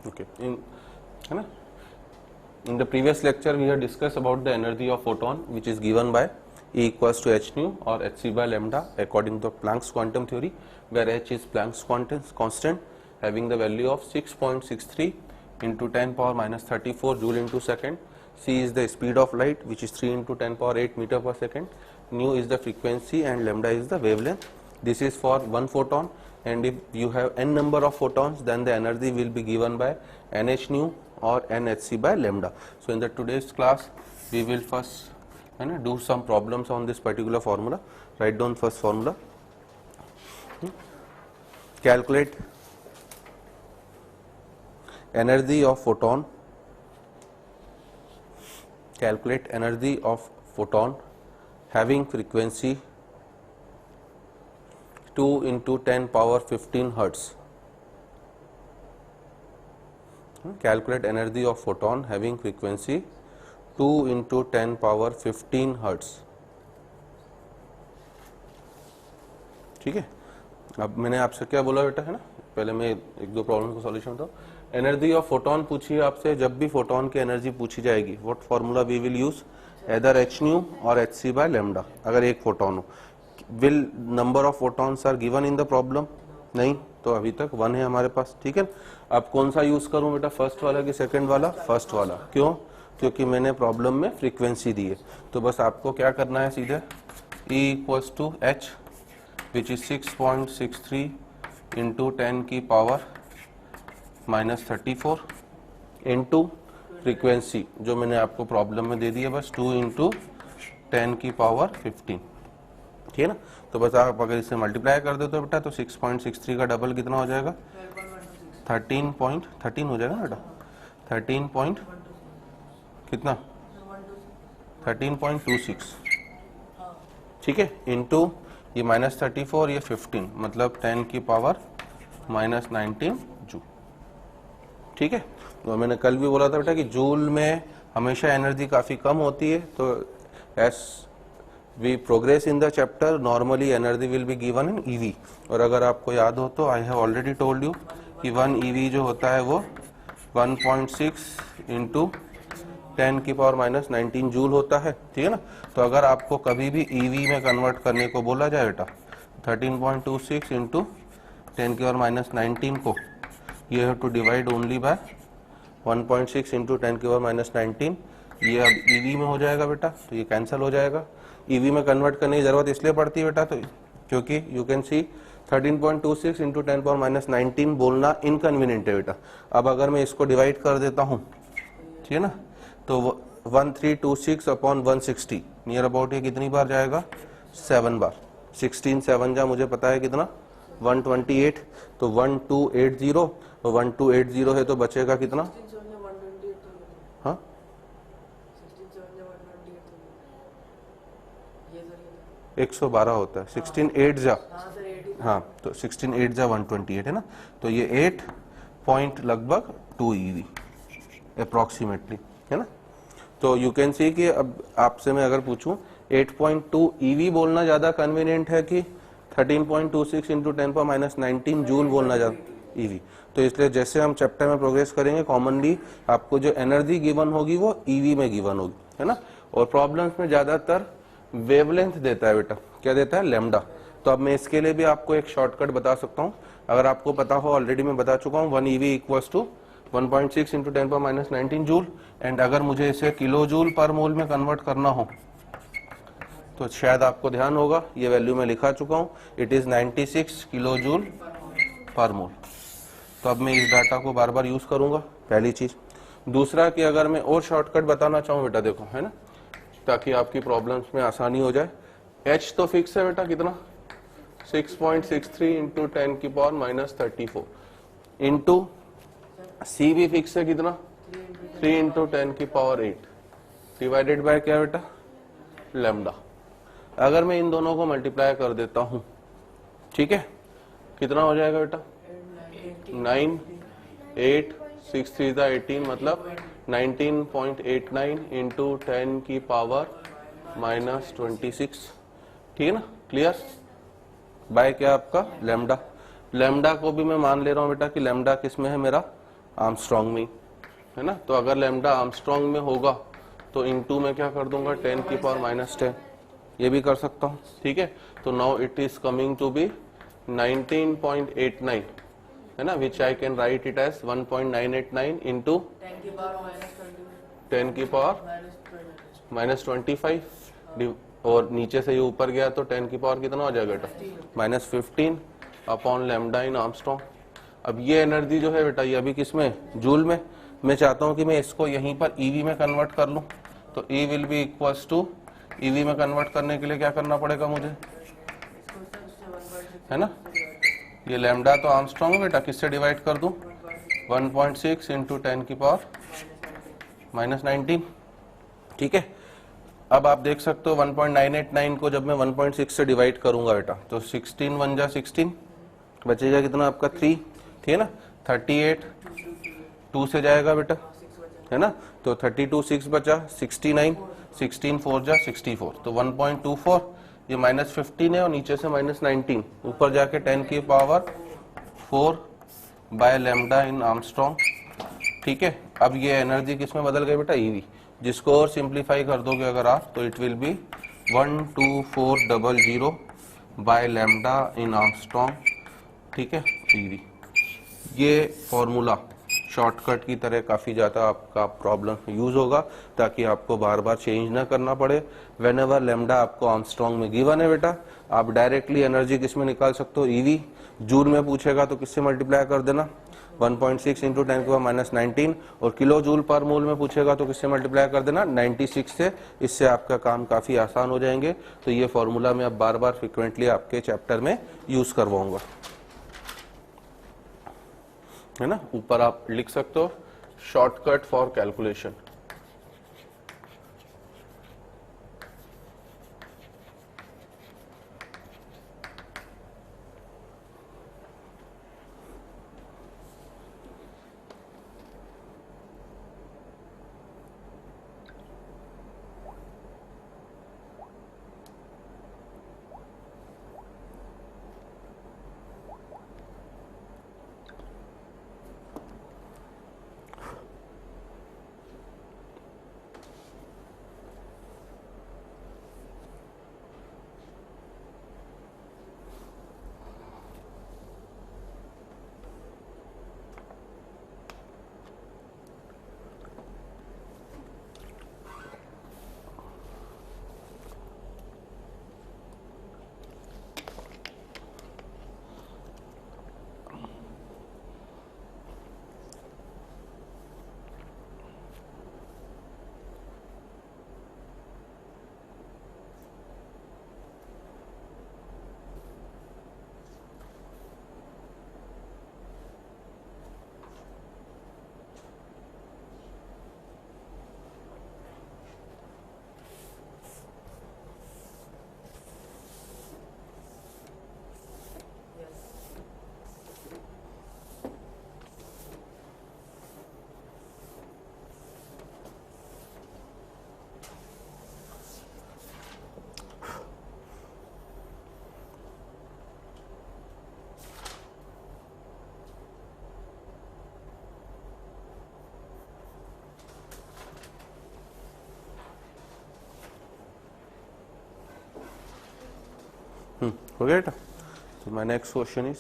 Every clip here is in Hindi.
Okay. है ना? In the previous lecture, we have discussed about the energy of photon, which is given by E equals to h nu or hc by lambda according to Planck's quantum theory, where h is Planck's constant having the value of 6.63 into 10 power minus 34 joule into second. C is the speed of light, which is 3 into 10 power 8 meter per second. Nu is the frequency and lambda is the wavelength. This is for one photon, and if you have n number of photons, then the energy will be given by nh nu or nhc by lambda. So in the today's class, we will first do some problems on this particular formula. Write down first formula. Calculate energy of photon. Calculate energy of photon having frequency 2 into 10 power 15 hertz. Calculate energy of photon having frequency 2 into 10 power 15 hertz. ठीक है, अब मैंने आपसे क्या बोला बेटा, है ना, पहले मैं एक दो प्रॉब्लम का सॉल्यूशन बताऊं. एनर्जी ऑफ फोटोन पूछिए आपसे, जब भी फोटोन की एनर्जी पूछी जाएगी, what formula we will use, either h nu or h c by lambda. अगर एक फोटोन हो, will number of photons are given in the problem, नहीं तो अभी तक 1 है हमारे पास. ठीक है, अब कौन सा यूज करूं बेटा, फर्स्ट वाला कि सेकंड वाला? फर्स्ट वाला. क्यों? क्योंकि मैंने प्रॉब्लम में फ्रीक्वेंसी दी है. तो बस आपको क्या करना है, सीधे E equals to H which is 6.63 into 10 की पावर माइनस 34 इंटू फ्रीक्वेंसी जो मैंने आपको प्रॉब्लम में दे दी है, बस 2 इंटू 10 की पावर 15. ठीक है ना, तो बस आप अगर इसे मल्टीप्लाई कर दो तो बेटा, तो 6.63 का डबल कितना हो जाएगा, 13.13 हो जाएगा ना बेटा, 13 पॉइंट कितना, 13.26. ठीक है, इंटू ये माइनस 34, ये 15, मतलब 10 की पावर माइनस 19 जूल. ठीक है, तो मैंने कल भी बोला था बेटा कि जूल में हमेशा एनर्जी काफी कम होती है. तो S V progress in the chapter, normally energy will be given in EV. और अगर आपको याद हो तो I have already told you कि 1 ईवी जो होता है वो 1.6 इंटू 10 की पावर माइनस 19 जूल होता है. ठीक है ना, तो अगर आपको कभी भी ईवी में कन्वर्ट करने को बोला जाए बेटा, 13.26 इंटू 10 की पावर माइनस 19 को you have to divide only by 1.6 into 10 की पावर माइनस 19. ये अब ईवी में हो जाएगा बेटा, तो ये कैंसिल हो जाएगा. ईवी में कन्वर्ट करने की जरूरत इसलिए पड़ती है बेटा, तो क्योंकि you can see 13.26 into 10 power minus 19 बोलना इनकन्वीनियंट है बेटा. अब अगर मैं इसको डिवाइड कर देता हूँ, ठीक है ना, तो 1326 अपॉन 160 नियर अबाउट ये कितनी बार जाएगा, 7 बार. 16 7 जा मुझे पता है कितना, 128. तो 1280, 1280 है तो बचेगा कितना, हाँ 112 होता है. 16 8 जा, हाँ तो 16 8 जा 128 है ना, तो ये 8 पॉइंट लगभग 2 ईवी अप्रोक्सीमेटली, है ना. तो यू कैन सी कि अब आपसे मैं अगर पूछूं 8.2 ईवी बोलना ज्यादा कन्वीनियंट है कि 13.26 इंटू 10 पावर माइनस 19 जूल बोलना ज्यादा ईवी. तो इसलिए जैसे हम चैप्टर में प्रोग्रेस करेंगे, कॉमनली आपको जो एनर्जी गिवन होगी वो ईवी में गिवन होगी, है ना. और प्रॉब्लम्स में ज्यादातर वेवलेंथ देता है बेटा, क्या देता है, लैम्डा. तो अब मैं इसके लिए भी आपको एक शॉर्टकट बता सकता हूँ. अगर आपको पता हो, ऑलरेडी मैं बता चुका हूँ, 1 eV equals to 1.6 into 10 power minus 19 joule. And अगर मुझे इसे किलो जूल पर मोल में कन्वर्ट करना हो तो शायद आपको ध्यान होगा, ये वैल्यू मैं लिखा चुका हूँ, it is 96 kilo joule per मोल. तो अब मैं इस डाटा को बार बार यूज करूंगा, पहली चीज. दूसरा कि अगर मैं और शॉर्टकट बताना चाहूँ बेटा, देखो, है ना, ताकि आपकी प्रॉब्लम्स में आसानी हो जाए. एच तो फिक्स है बेटा, कितना, 6.63 इंटू 10 की पावर माइनस 34 इंटू सी भी फिक्स है, कितना, 3 इंटू 10 की पावर 8 डिवाइडेड बाय क्या बेटा, लैम्डा. अगर मैं इन दोनों को मल्टीप्लाई कर देता हूं, ठीक है, कितना हो जाएगा बेटा, 9 8 6 3 18, मतलब 19.89 इंटू 10 की पावर माइनस 26. ठीक है ना, क्लियर, बाय क्या आपका लैम्डा. लैम्डा को भी मैं मान ले रहा हूं बेटा कि लैम्डा किस में है मेरा, आर्मस्ट्रॉन्ग में, है ना। तो अगर लैम्डा आर्मस्ट्रॉन्ग में होगा तो इनटू में क्या कर दूंगा 10 की पावर -10, ये भी कर सकता हूँ, ठीक है। तो now it is coming to be 19.89, है ना, which I can write it as 1.989 into 10 की पावर -25, और नीचे से ये ऊपर गया तो 10 की पावर कितना हो जाएगा बेटा -15 अपॉन लैम्डा इन आर्मस्ट्रॉन्ग। अब ये एनर्जी जो है बेटा ये अभी किस में, जूल में। मैं चाहता हूं कि मैं इसको यहीं पर ईवी में कन्वर्ट कर लूं, तो E will be equals to, eV में कन्वर्ट करने के लिए क्या करना पड़ेगा मुझे, है ना। ये लैम्डा तो आर्मस्ट्रॉन्ग है बेटा, किससे डिवाइड कर दूं 1.6 इंटू 10 की पावर -19, ठीक है। अब आप देख सकते हो 1.989 को जब मैं 1.6 से डिवाइड करूंगा बेटा तो 16 1 जा 16, बचेगा कितना आपका 3, ठीक है ना। 38 2 से जाएगा बेटा, है ना, तो 32 6 बचा 69, 16 4 जा 64, तो 1.24, ये -15 है और नीचे से -19, ऊपर जाके 10 की power 4 by lambda in Armstrong, ठीक है। अब ये एनर्जी किसमें बदल गई बेटा, ईवी, जिसको और सिंप्लीफाई कर दोगे अगर आप तो it will be 12400 by lambda in Armstrong, ठीक है, ईवी। ये फॉर्मूला शॉर्टकट की तरह काफी ज्यादा आपका प्रॉब्लम यूज होगा, ताकि आपको बार बार चेंज ना करना पड़े। वेन एवर लैम्डा आपको आर्मस्ट्रॉन्ग में गिवन है बेटा, आप डायरेक्टली एनर्जी किसमें निकाल सकते हो, ईवी। जूल में पूछेगा तो किससे मल्टीप्लाई कर देना 1.6 इंटू 10 की पावर -19, और किलो जूल पर मोल में पूछेगा तो किससे मल्टीप्लाई कर देना 96 से। इससे आपका काम काफी आसान हो जाएंगे। तो ये फॉर्मूला मैं अब बार बार फ्रिक्वेंटली आपके चैप्टर में यूज करवाऊंगा, है ना। ऊपर आप लिख सकते हो शॉर्टकट फॉर कैलकुलेशन, हो गया बेटा। तो my next question is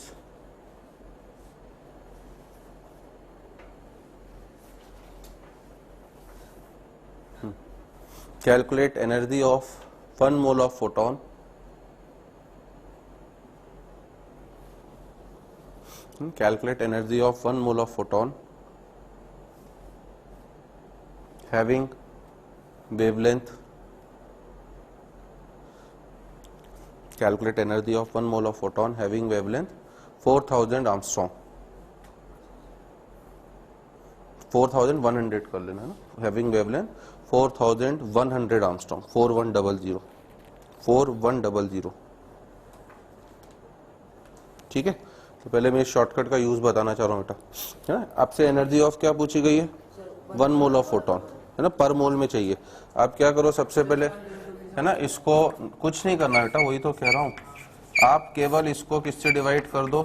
calculate energy of 1 mole of photon calculate energy of 1 mole of photon having wavelength calculate energy of 1 mole of photon having wavelength 4000 Armstrong 4100 कर लेना है ना, having wavelength 4100 Armstrong 4100 ठीक है। तो पहले मैं इस शॉर्टकट का यूज बताना चाह रहा हूँ बेटा, है ना। आपसे एनर्जी ऑफ क्या पूछी गई है 1 मोल ऑफ फोटोन, है ना, पर मोल में चाहिए। आप क्या करो सबसे पहले, है ना, इसको कुछ नहीं करना बेटा, वही तो कह रहा हूँ, आप केवल इसको किससे डिवाइड कर दो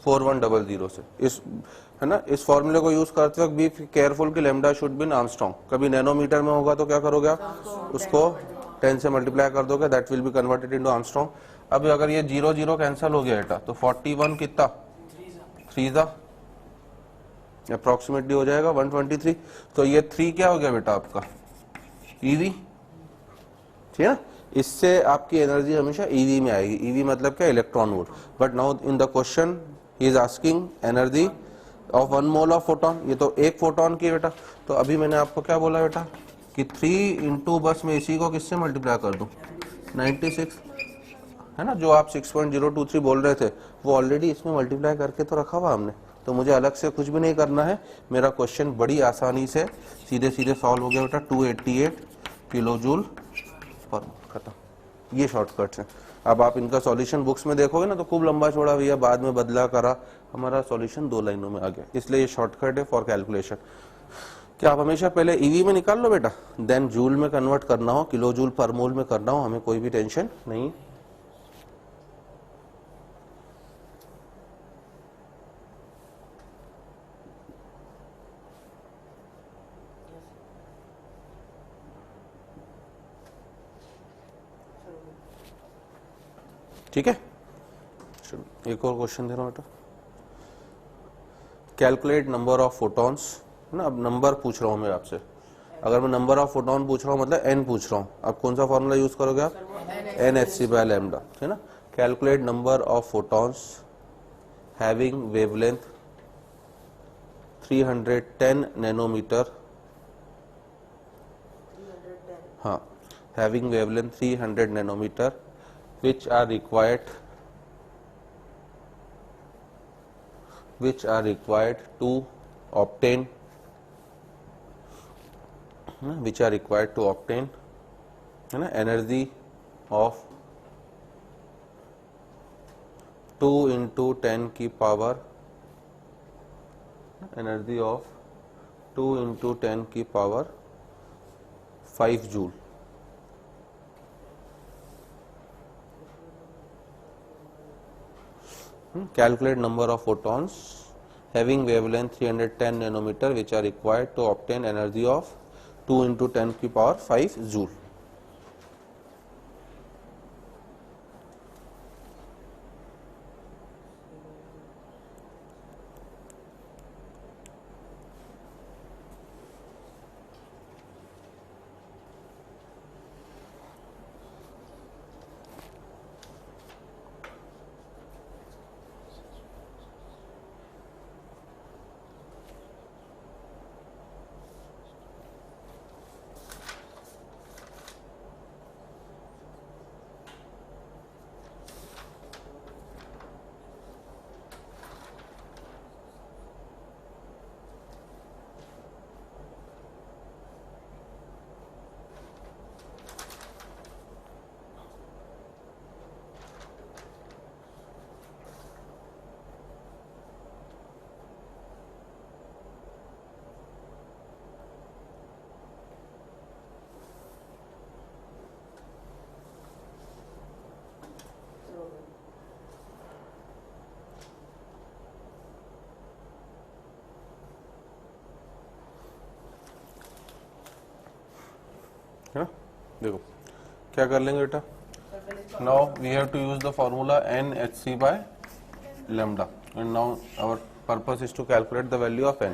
4100 से। इस है ना। इस फॉर्मूले को यूज करते वक्त बी केयरफुल कि lambda should be in Armstrong. कभी नैनोमीटर में होगा तो क्या करोगे आप, उसको 10 से मल्टीप्लाई कर दोगे, that will be converted into Armstrong. अब अगर ये 0 0 कैंसिल हो गया बेटा तो 41 कितना 3 था, अप्रोक्सीमेटली हो जाएगा 123। तो ये 3 क्या हो गया बेटा आपका ईवी, ठीक है ना। इससे आपकी एनर्जी हमेशा ईवी में आएगी। ईवी मतलब क्या, electron volt. But now in the question he is asking energy of 1 mole of photon. ये तो एक फोटोन की बेटा। तो अभी मैंने आपको क्या बोला बेटा कि 3 इंटू, बस मैं इसी को किससे मल्टीप्लाई कर दूं 96, है ना। जो आप 6.023 बोल रहे थे वो ऑलरेडी इसमें मल्टीप्लाई करके तो रखा हुआ हमने, तो मुझे अलग से कुछ भी नहीं करना है। मेरा क्वेश्चन बड़ी आसानी से सीधे सीधे सॉल्व हो गया बेटा। 288 किलो जूल पर खत्म। ये शॉर्टकट्स हैं। अब आप इनका सॉल्यूशन बुक्स में देखोगे ना तो खूब लंबा चौड़ा भैया बाद में बदला करा, हमारा सॉल्यूशन 2 लाइनों में आ गया। इसलिए ये शॉर्टकट है फॉर कैलकुलेशन। क्या आप हमेशा पहले ईवी में निकाल लो बेटा, देन जूल में कन्वर्ट करना हो, किलो जूल पर मोल में करना हो, हमें कोई भी टेंशन नहीं। ठीक है, एक और क्वेश्चन दे रहा हूं बेटा। कैलकुलेट नंबर ऑफ फोटॉन्स, है ना। अब नंबर पूछ रहा हूं मैं आपसे। अगर मैं नंबर ऑफ फोटॉन पूछ रहा हूं मतलब एन पूछ रहा हूं, अब कौन सा फॉर्मूला यूज करोगे आप, NhC/λ, है ना। Calculate number of photons having wavelength 310 nanometre, हाँ, having wavelength 300 nanometre which are required to obtain है ना एनर्जी ऑफ 2 into 10 की पावर, एनर्जी ऑफ 2 into 10 की power 5 joule. Calculate number of photons having wavelength 310 nanometer which are required to obtain energy of 2 into 10 की पावर 5 जूल। है ना। देखो क्या कर लेंगे बेटा, now we have to use the formula NhC/λ and now our purpose is to calculate the value of n,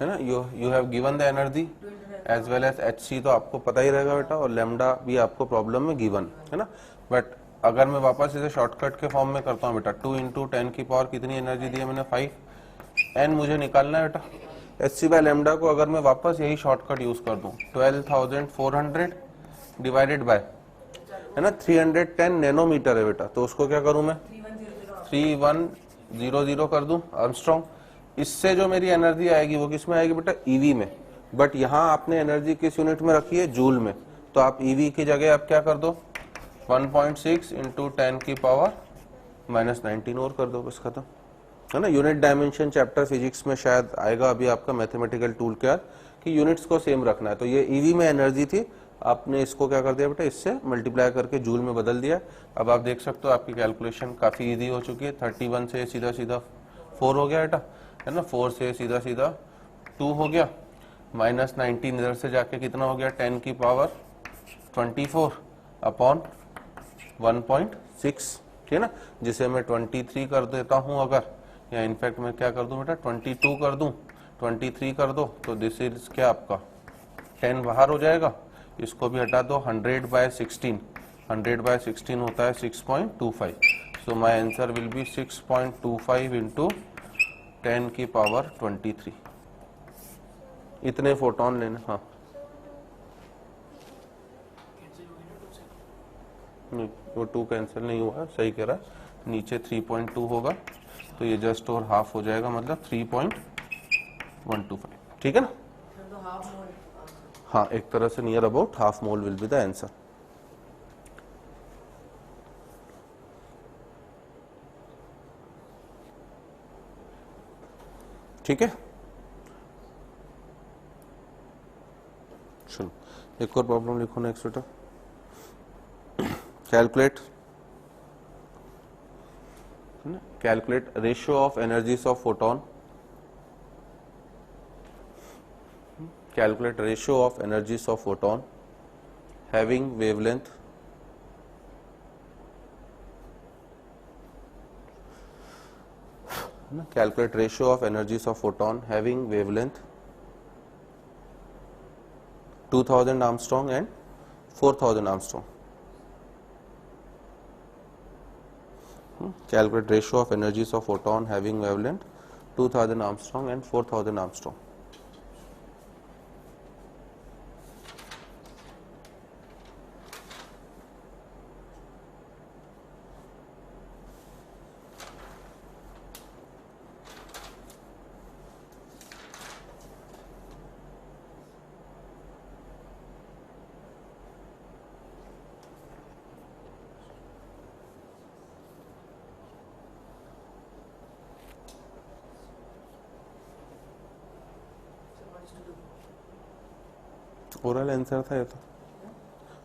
है ना। You have given the energy as well as Hc तो आपको पता ही रहेगा बेटा, और लैम्डा भी आपको प्रॉब्लम में गिवन है ना। बट अगर मैं वापस इसे शॉर्टकट के फॉर्म में करता हूँ बेटा, 2 into 10 की पावर कितनी एनर्जी दी है मैंने 5, n मुझे निकालना है बेटा। Hc/λ को अगर मैं वापस यही शॉर्टकट यूज कर दूं 12,400 डिवाइडेड बाय, है ना, 310 नैनोमीटर है बेटा, तो उसको क्या करूं मैं 3100 कर दूं आर्मस्ट्रांग। इससे जो मेरी एनर्जी आएगी वो किस में आएगी बेटा, ईवी में। बट यहाँ आपने एनर्जी किस यूनिट में रखी है, जूल में, तो आप ईवी की जगह आप क्या कर दो 1.6 into 10 की पावर -19 और कर दो, बस खत्म, है ना। यूनिट डायमेंशन चैप्टर फिजिक्स में शायद आएगा अभी आपका मैथमेटिकल टूल क्या कि यूनिट्स को सेम रखना है। तो ये ईवी में एनर्जी थी, आपने इसको क्या कर दिया बेटा, इससे मल्टीप्लाई करके जूल में बदल दिया। अब आप देख सकते हो आपकी कैलकुलेशन काफी इजी हो चुकी है, 31 से सीधा सीधा 4 हो गया बेटा, है ना, 4 से सीधा सीधा 2 हो गया, माइनस 19 इधर से जाके कितना हो गया 10 की पावर 24 अपॉन 1.6, ठीक है ना, जिसे मैं 23 कर देता हूं अगर, या इनफैक्ट मैं क्या कर दूं बेटा 22 कर दूं, 23 कर दो तो दिस इज क्या आपका 10 बाहर हो जाएगा, इसको भी हटा दो, 100/16, 100/16 होता है 6.25, so my answer will be 6.25 into 10 की पावर 23, इतने फोटोन लेने। हाँ नहीं, वो 2 कैंसिल नहीं हुआ, सही कह रहा है, नीचे 3.2 होगा तो ये जस्ट और हाफ हो जाएगा, मतलब 3.125, ठीक है ना। हाँ, एक तरह से near about half mole will be the answer. ठीक है, चलो एक और प्रॉब्लम लिखो नेक्स्ट बेटा। Calculate ratio of energies of photon, calculate ratio of energies of photon having wavelength calculate ratio of energies of photon having wavelength 2000 Armstrong and 4000 Armstrong. Calculate ratio of energies of photon having wavelength 2000 Armstrong and 4000 Armstrong. Oral answer था ये तो,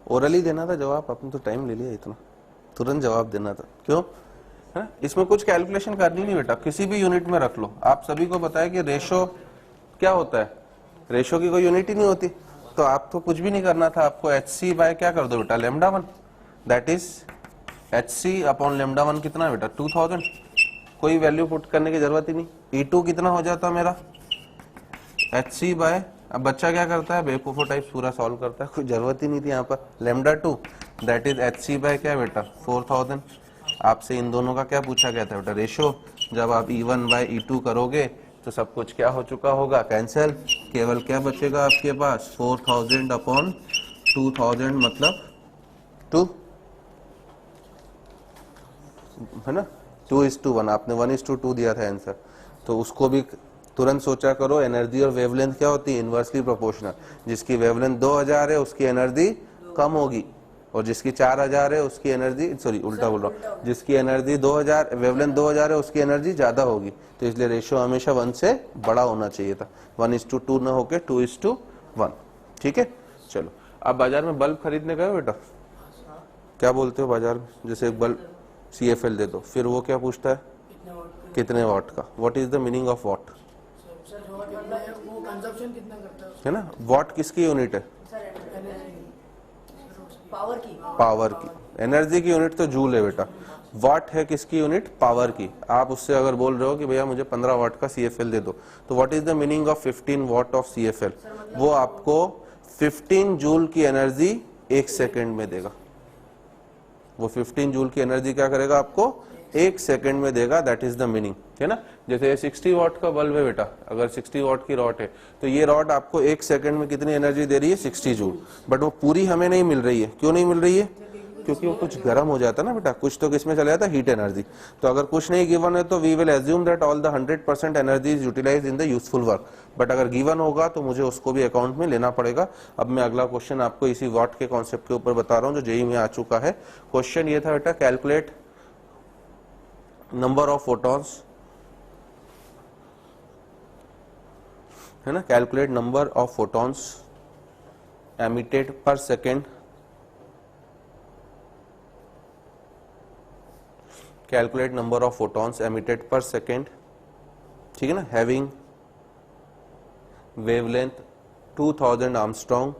ओरल ही देना था जवाब, आपने तो टाइम ले लिया इतना, तुरंत जवाब देना था, क्यों है? इसमें कुछ कैलकुलेशन करनी नहीं बेटा, किसी भी यूनिट में रख लो। आप सभी को पता है कि रेशो क्या होता है, रेशो की कोई यूनिट ही नहीं होती, तो आप तो कुछ भी नहीं करना था, आपको HC बाय क्या कर दो बेटा λ1, दैट इज HC अपॉन λ1 कितना बेटा 2000, कोई वैल्यू पुट करने की जरूरत ही नहीं। E2 कितना हो जाता मेरा HC बाय, अब बच्चा क्या करता है बेवकूफो टाइप पूरा सॉल्व करता है, कोई जरूरत ही नहीं थी यहाँ पर, λ2 दैट इज HC बाय क्या बेटा 4000। आपसे इन दोनों का क्या पूछा गया था बेटा रेशो, जब आप E1 बाय E2 करोगे तो सब कुछ क्या हो चुका होगा कैंसिल, केवल क्या बचेगा आपके पास 4000 अपॉन 2000 मतलब 2, है ना, 2:1, आपने 1:2 दिया था आंसर, तो उसको भी तुरंत सोचा करो। एनर्जी और वेवलेंथ क्या होती है इनवर्सली प्रोपोर्शनल, जिसकी वेवलेंथ 2000 है उसकी एनर्जी कम होगी, और जिसकी 4000 है उसकी एनर्जी, सॉरी उल्टा बोल रहा हूँ, जिसकी एनर्जी 2000 वेवलेंथ 2000 है उसकी एनर्जी ज्यादा होगी, तो इसलिए रेशियो हमेशा 1 से बड़ा होना चाहिए था, 1:2 न होके 2:1, ठीक है। चलो अब बाजार में बल्ब खरीदने गए बेटा, क्या बोलते हो बाजार में, जैसे एक बल्ब CFL दे दो, फिर वो क्या पूछता है कितने वाट का, what is the meaning of what, है ना, वाट किसकी यूनिट है पावर की, एनर्जी की यूनिट तो जूल है बेटा, वाट है किसकी यूनिट पावर की। आप उससे अगर बोल रहे हो कि भैया मुझे 15 वाट का CFL दे दो, तो what is the meaning of 15 watt of CFL, वो आपको 15 जूल की एनर्जी 1 सेकेंड में देगा, वो 15 जूल की एनर्जी क्या करेगा आपको 1 सेकेंड में देगा, दैट इज द मीनिंग, है ना। जैसे 60 वाट का बल्ब है बेटा, अगर 60 वाट की रॉड है तो ये रॉड आपको 1 सेकेंड में कितनी एनर्जी दे रही है 60 जूल, बट वो पूरी हमें नहीं मिल रही है, क्यों नहीं मिल रही है, क्योंकि वो कुछ गर्म हो जाता है ना बेटा, कुछ तो किसमें चला जाता है हीट एनर्जी, तो अगर कुछ नहीं गिवन है तो we will assume that all the 100% energy is utilized in the useful work, but अगर गिवन होगा तो मुझे उसको भी अकाउंट में लेना पड़ेगा। अब मैं अगला क्वेश्चन आपको इसी वॉट के कॉन्सेप्ट के ऊपर बता रहा हूँ जो जेईई में आ चुका है। क्वेश्चन ये था बेटा कैलकुलेट नंबर ऑफ फोटॉन्स, है ना, calculate number of photons emitted पर second, calculate number of photons emitted per second ठीक है ना, having wavelength 2000 Armstrong,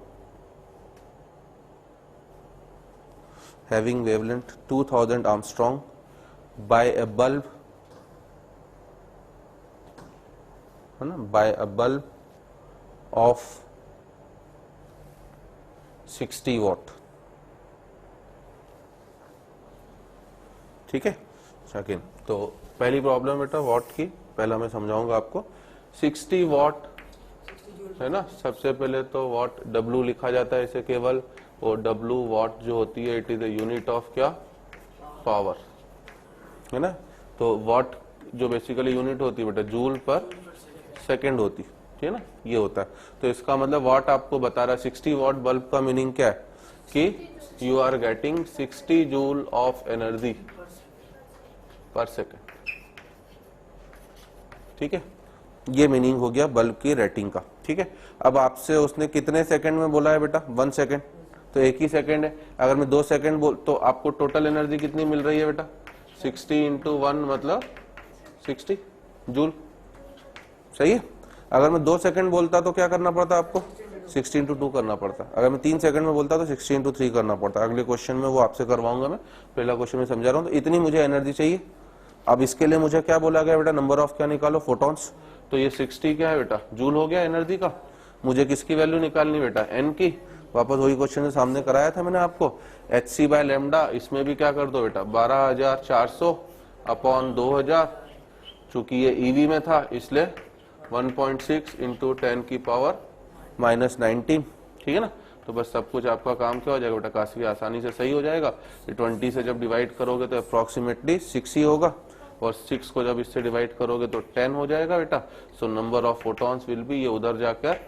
having wavelength 2000 Armstrong by a bulb, है ना, by a bulb of 60 watt। ठीक है, सेकेंड। तो पहली प्रॉब्लम बेटा वॉट की, पहला मैं समझाऊंगा आपको। 60 वॉट है ना, सबसे पहले तो वॉट W लिखा जाता है इसे केवल, और W वॉट जो होती है it is the unit of क्या, पावर, है ना। तो वॉट जो बेसिकली यूनिट होती है बेटा जूल पर सेकंड होती, ठीक है ना, ये होता है। तो इसका मतलब वॉट आपको बता रहा है 60 वॉट बल्ब का मीनिंग क्या है कि you are getting 60 joule of energy per second. ठीक है, ये मीनिंग हो गया बल्ब की रेटिंग का। ठीक है, अब आपसे उसने कितने सेकंड में बोला है बेटा, 1 सेकंड, तो एक ही सेकंड है। अगर मैं 2 सेकंड बोल तो आपको टोटल एनर्जी कितनी मिल रही है बेटा, 60 इंटू 1 मतलब 60 जूल, सही है। अगर मैं 2 सेकंड बोलता तो क्या करना पड़ता आपको, 60 इंटू 2 करना पड़ता। अगर मैं 3 सेकंड में बोलता तो 60 इंटू 3 करना पड़ता। अगले क्वेश्चन में वो आपसे करवाऊंगा मैं, पहला क्वेश्चन में समझा रहा हूँ। तो इतनी मुझे एनर्जी चाहिए। अब इसके लिए मुझे क्या बोला गया बेटा, नंबर ऑफ क्या निकालो, फोटॉन्स। तो ये 60 क्या है बेटा, जूल हो गया एनर्जी का। मुझे किसकी वैल्यू निकालनी बेटा, एन की। वापस वही क्वेश्चन सामने कराया था मैंने आपको, HC बाय लेमडा, इसमें भी क्या कर दो बेटा 12400 अपॉन 2000, चूंकि ये ईवी में था इसलिए 1.6 इंटू 10 की पावर -19। ठीक है ना, तो बस सब कुछ आपका काम क्या हो जाएगा बेटा, काफी आसानी से सही हो जाएगा। 20 से जब डिवाइड करोगे तो अप्रोक्सीमेटली 6 ही होगा, और 6 को जब इससे डिवाइड करोगे तो 10 हो जाएगा बेटा। So number of photons will be, ये उधर जाकर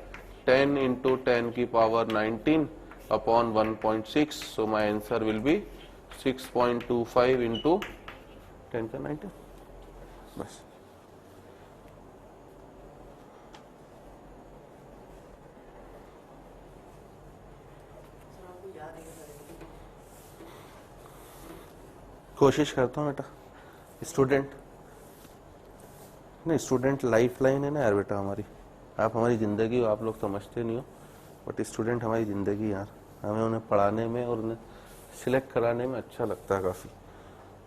10 इंटू 10 की power 19 upon 1.6। So my answer will be 6.25 into 10 का 19। बस कोशिश करता हूँ बेटा। स्टूडेंट नहीं, स्टूडेंट लाइफ लाइन है ना यार बेटा हमारी। आप हमारी ज़िंदगी हो, आप लोग समझते नहीं हो, बट स्टूडेंट हमारी ज़िंदगी यार। हमें उन्हें पढ़ाने में और उन्हें सिलेक्ट कराने में अच्छा लगता है काफ़ी।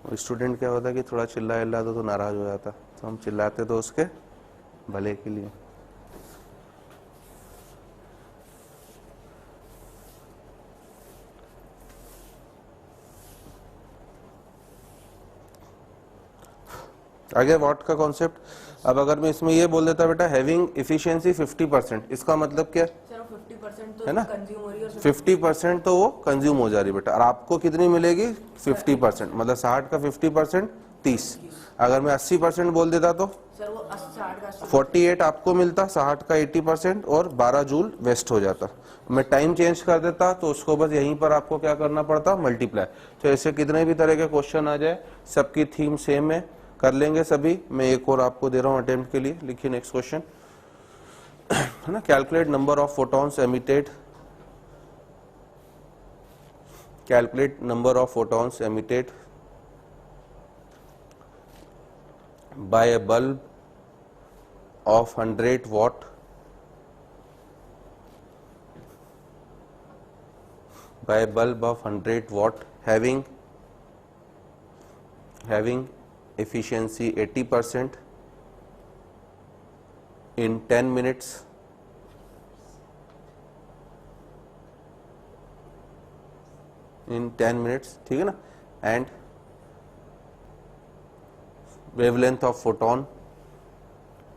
और स्टूडेंट क्या होता है कि थोड़ा चिल्ला दो तो नाराज़ हो जाता, तो हम चिल्लाते तो उसके भले के लिए। आगे वॉट का कॉन्सेप्ट। अब अगर मैं इसमें ये बोल देता बेटा हैविंग इफिशियंसी 50%, इसका मतलब क्या है ना, 50% तो वो कंज्यूम हो जा रही बेटा, और आपको कितनी मिलेगी 50%, मतलब 60 का 50% 30। अगर मैं 80% बोल देता तो 48 आपको मिलता, 60 का 80% और 12 जूल वेस्ट हो जाता। मैं टाइम चेंज कर देता तो उसको बस यहीं पर आपको क्या करना पड़ता, मल्टीप्लाई। तो ऐसे कितने भी तरह के क्वेश्चन आ जाए, सबकी थीम सेम है, कर लेंगे सभी। मैं एक और आपको दे रहा हूं अटेम्प्ट के लिए, लिखिए नेक्स्ट क्वेश्चन, है ना। Calculate number of photons emitted, calculate number of photons emitted by a bulb of 100 watt by a bulb of 100 watt having efficiency 80% in 10 minutes ठीक है ना, and wavelength of photon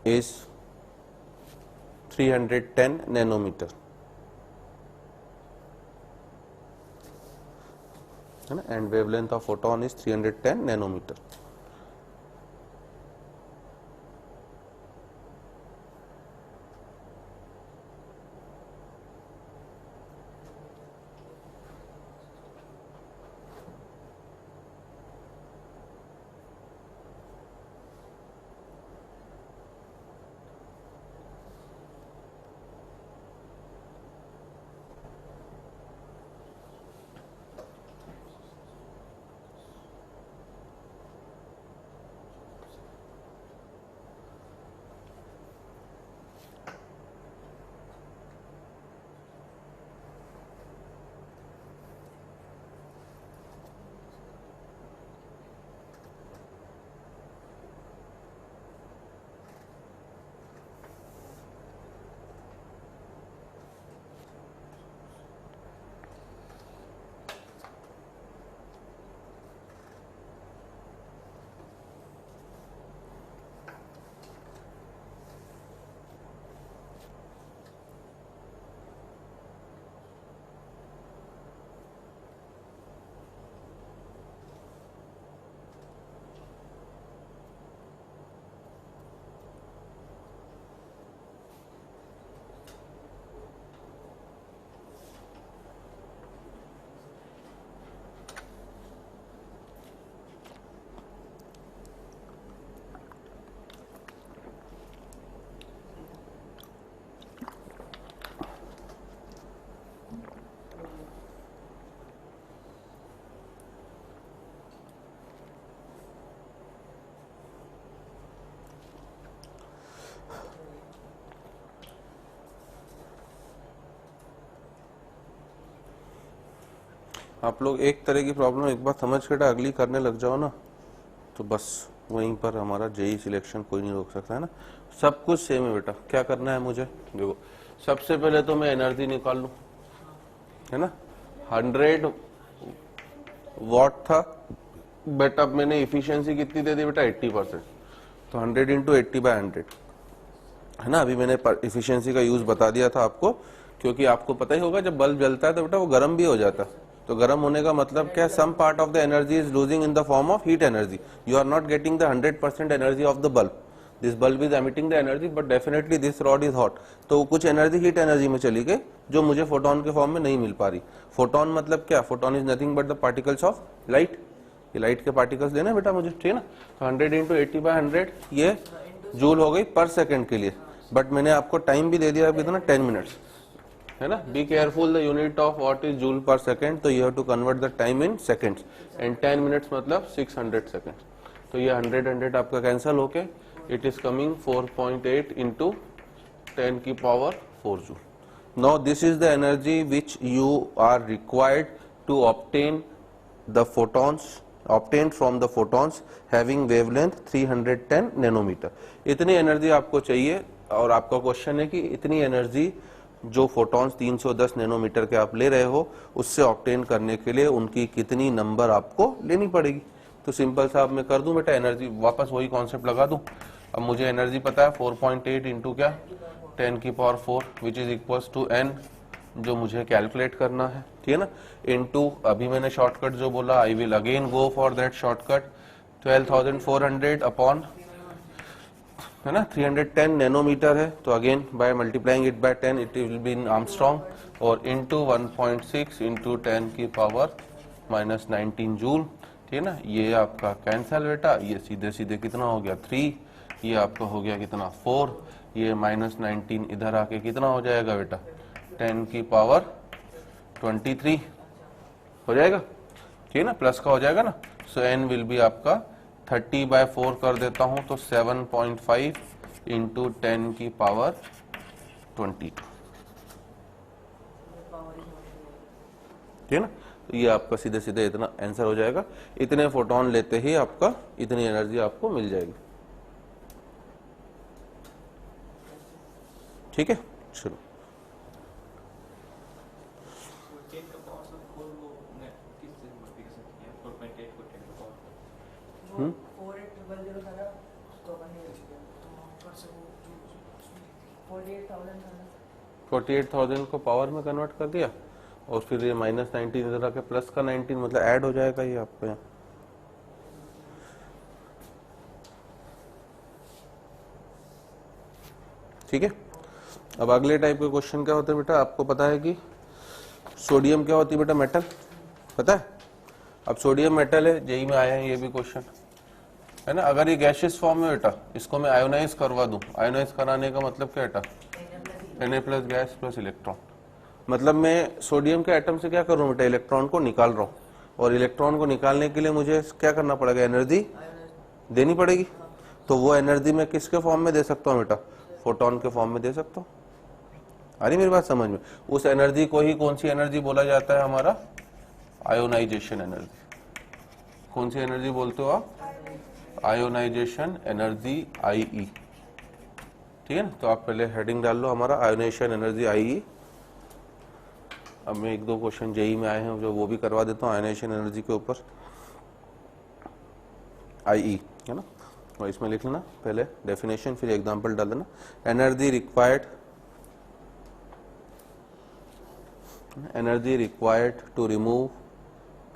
is 310 nanometre, है ना, and wavelength of photon is 310 nanometre. आप लोग एक तरह की प्रॉब्लम एक बार समझ के अगली करने लग जाओ ना, तो बस वहीं पर हमारा जेई सिलेक्शन कोई नहीं रोक सकता है ना। सब कुछ सेम है बेटा। क्या करना है मुझे, देखो सबसे पहले तो मैं एनर्जी निकाल लूं, है ना। 100 वॉट था बट अब मैंने इफिशियंसी कितनी दे दी बेटा, 80%। तो 100 इंटू 80/100 है ना। अभी मैंने इफिशियंसी का यूज बता दिया था आपको, क्योंकि आपको पता ही होगा जब बल्ब जलता है तो बेटा वो गर्म भी हो जाता है। तो गर्म होने का मतलब क्या, some part of the energy is losing in the form of heat energy. You are not getting the 100% energy of the bulb. This bulb is emitting the energy but definitely this rod is hot. तो कुछ एनर्जी हीट एनर्जी में चली गई जो मुझे फोटोन के फॉर्म में नहीं मिल पा रही। फोटोन मतलब क्या, photon is nothing but the particles of light. ये लाइट के पार्टिकल्स लेना बेटा मुझे, ठीक है ना। तो 100 इंटू 80/100 ये जूल हो गई पर सेकंड के लिए। बट मैंने आपको टाइम भी दे दिया कितना, 10 मिनट्स, है ना। Be careful, the unit of what is joule per second, तो you have to convert the time in seconds and 10 minutes मतलब 600 सेकंड्स। तो ये 100 आपका कैंसल होके इट इज कमिंग 4.8 इंटू 10 की power 4 joule. Now this is the energy which you are required to obtain the photons obtained from the photons having wavelength 310 nanometre. इतनी एनर्जी आपको चाहिए और आपका क्वेश्चन है कि इतनी एनर्जी जो फोटॉन्स 310 नैनोमीटर के आप ले रहे हो उससे ऑब्टेन करने के लिए उनकी कितनी नंबर आपको लेनी पड़ेगी। तो सिंपल सा मैं कर दूं बेटा, एनर्जी वापस वही कॉन्सेप्ट लगा दूं। अब मुझे एनर्जी पता है 4.8 इंटू क्या, 10 की power 4 which is equals to n जो मुझे कैलकुलेट करना है, ठीक है ना, इनटू अभी मैंने शॉर्टकट जो बोला, I will again go for that shortcut, 12,400 upon, है ना, 310 नैनोमीटर है तो again bye multiplying it by 10 it will be in Armstrong और इनटू 1.6 इंटू 10 की पावर -19 जूल, ठीक है ना। ये आपका कैंसल बेटा, ये सीधे सीधे कितना हो गया 3, ये आपका हो गया कितना 4, ये -19 इधर आके कितना हो जाएगा बेटा 10 की पावर 23 हो जाएगा, ठीक है ना, प्लस का हो जाएगा ना। सो n विल बी आपका 30/4 कर देता हूं तो 7.5 इंटू 10 की पावर 22, ठीक है ना। तो ये आपका सीधे सीधे इतना आंसर हो जाएगा। इतने फोटोन लेते ही आपका इतनी एनर्जी आपको मिल जाएगी, ठीक है। चलो हम्म 48,000 को पावर में कन्वर्ट कर दिया और फिर ये -19 इधर आके प्लस का 19 मतलब ऐड हो जाएगा ये आपको यहाँ। ठीक है। अब अगले टाइप के क्वेश्चन क्या होते हैं बेटा, आपको पता है कि सोडियम क्या होती है बेटा, मेटल, पता है। अब सोडियम मेटल है, जेई में आया है ये भी क्वेश्चन, है ना। अगर ये गैसियस फॉर्म में बेटा इसको मैं आयोनाइज करवा दूं, आयोनाइज कराने का मतलब क्या बेटा, Na+ गैस प्लस इलेक्ट्रॉन। मतलब मैं सोडियम के एटम से क्या कर रहा हूँ बेटा, इलेक्ट्रॉन को निकाल रहा हूँ और इलेक्ट्रॉन को निकालने के लिए मुझे क्या करना पड़ेगा, एनर्जी देनी पड़ेगी। तो वो एनर्जी मैं किसके फॉर्म में दे सकता हूँ बेटा, फोटोन के फॉर्म में दे सकता हूँ। आ रही मेरी बात समझ में। उस एनर्जी को ही कौन सी एनर्जी बोला जाता है हमारा, आयोनाइजेशन एनर्जी। कौन सी एनर्जी बोलते हो आप, आयोनाइजेशन एनर्जी, IE, ठीक है ना। तो आप पहले हेडिंग डाल लो हमारा आयोनाइजेशन एनर्जी IE। अब मैं एक दो क्वेश्चन जेई में आए हैं जो वो भी करवा देता हूँ आयोनाइजेशन एनर्जी के ऊपर, IE, है ना। और इसमें लिख लेना पहले डेफिनेशन फिर एग्जांपल डाल देना। Energy required to remove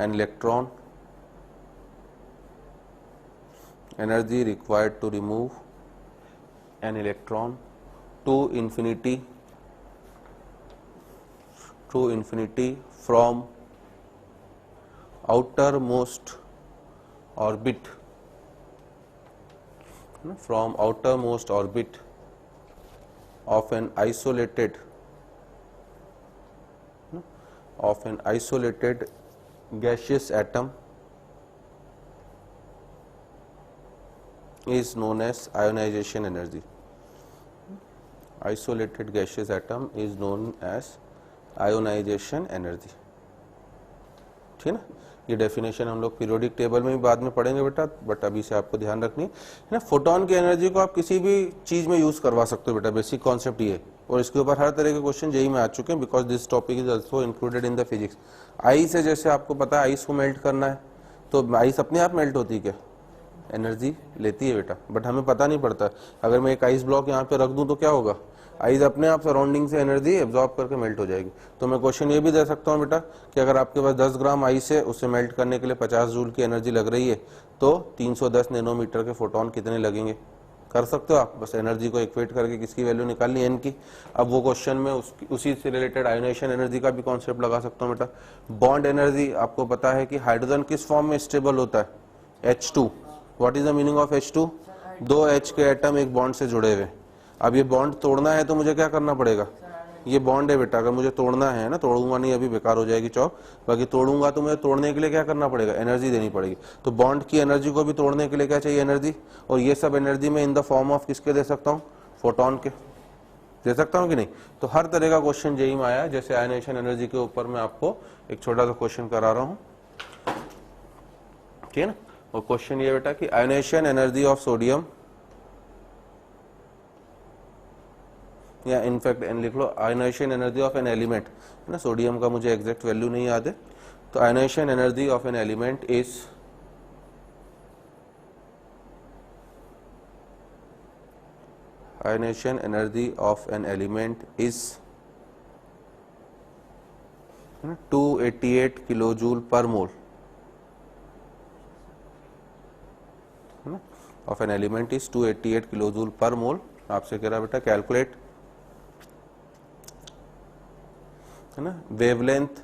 an electron, energy required to remove an electron to infinity from outermost orbit, of an isolated gaseous atom is known as ionization energy. Isolated gaseous atom is known as ionization energy, ठीक है ना। ये डेफिनेशन हम लोग पीरियोडिक टेबल में भी बाद में पढ़ेंगे बेटा, बट अभी से आपको ध्यान रखनी है ना। फोटोन की एनर्जी को आप किसी भी चीज में यूज करवा सकते हो बेटा, बेसिक कॉन्सेप्ट ये है। और इसके ऊपर हर तरह के क्वेश्चन जेई में आ चुके हैं, because this topic is also included in the physics. Ice है, जैसे आपको पता है आइस को मेल्ट करना है, तो आइस अपने आप मेल्ट होती है क्या? एनर्जी लेती है बेटा, बट हमें पता नहीं पड़ता। अगर मैं एक आइस ब्लॉक यहाँ पे रख दूं तो क्या होगा? आइस अपने आप सराउंडिंग से एनर्जी एब्जॉर्ब करके मेल्ट हो जाएगी। तो मैं क्वेश्चन ये भी दे सकता हूँ बेटा कि अगर आपके पास 10 ग्राम आइस है, उसे मेल्ट करने के लिए 50 जूल की एनर्जी लग रही है, तो 310 नैनोमीटर के फोटोन कितने लगेंगे? कर सकते हो आप, बस एनर्जी को इक्वेट करके किसकी वैल्यू निकालनी, एन की। अब वो क्वेश्चन में उसी से रिलेटेड आयोनाइजेशन एनर्जी का भी कॉन्सेप्ट लगा सकता हूँ बेटा। बॉन्ड एनर्जी आपको पता है कि हाइड्रोजन किस फॉर्म में स्टेबल होता है? H2। What is the meaning of H2? 2 H के एटम एक बॉन्ड से जुड़े हुए। अब ये बॉन्ड तोड़ना है तो मुझे क्या करना पड़ेगा? ये बॉन्ड है बेटा, अगर मुझे तोड़ना है ना, तोड़ूंगा नहीं अभी बेकार हो जाएगी चौक, बाकी तोड़ूंगा तो मुझे तोड़ने के लिए क्या करना पड़ेगा? एनर्जी देनी पड़ेगी। तो बॉन्ड की एनर्जी को भी तोड़ने के लिए क्या चाहिए? एनर्जी। और ये सब एनर्जी में इन द फॉर्म ऑफ किसके दे सकता हूँ? फोटोन के दे सकता हूँ कि नहीं? तो हर तरह का क्वेश्चन जेई में आया। जैसे आयनाइजेशन एनर्जी के ऊपर मैं आपको एक छोटा सा क्वेश्चन करा रहा हूँ, ठीक है ना। और क्वेश्चन ये बेटा कि आयनाइजेशन एनर्जी ऑफ सोडियम, या इनफैक्ट लिख लो ionisation energy of an element, है ना। सोडियम का मुझे एग्जैक्ट वैल्यू नहीं याद है। तो ionisation energy of an element is ionisation energy of an element is 288 kilo joule per mole, है ना। Of an element is 288 kilo joule per mole. आपसे कह रहा बेटा कैलकुलेट, है ना, wavelength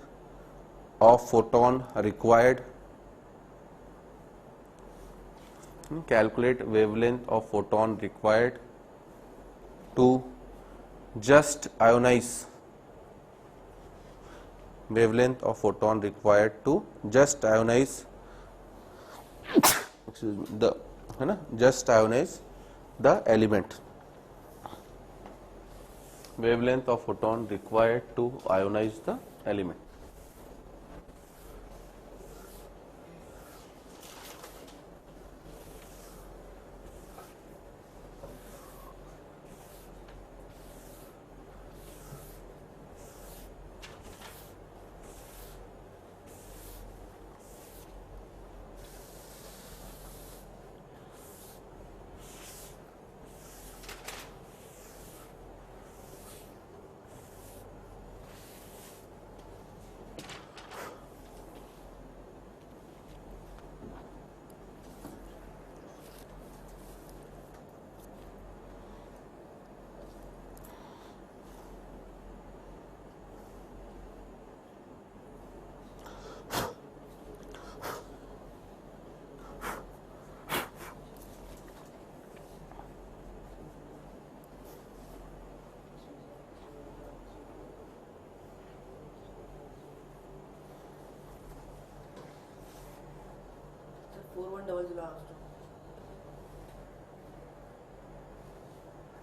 of photon required, calculate wavelength of photon required to just ionise, wavelength of photon required to just ionize the, है ना, just ionize the element, wavelength of photon required to ionize the element।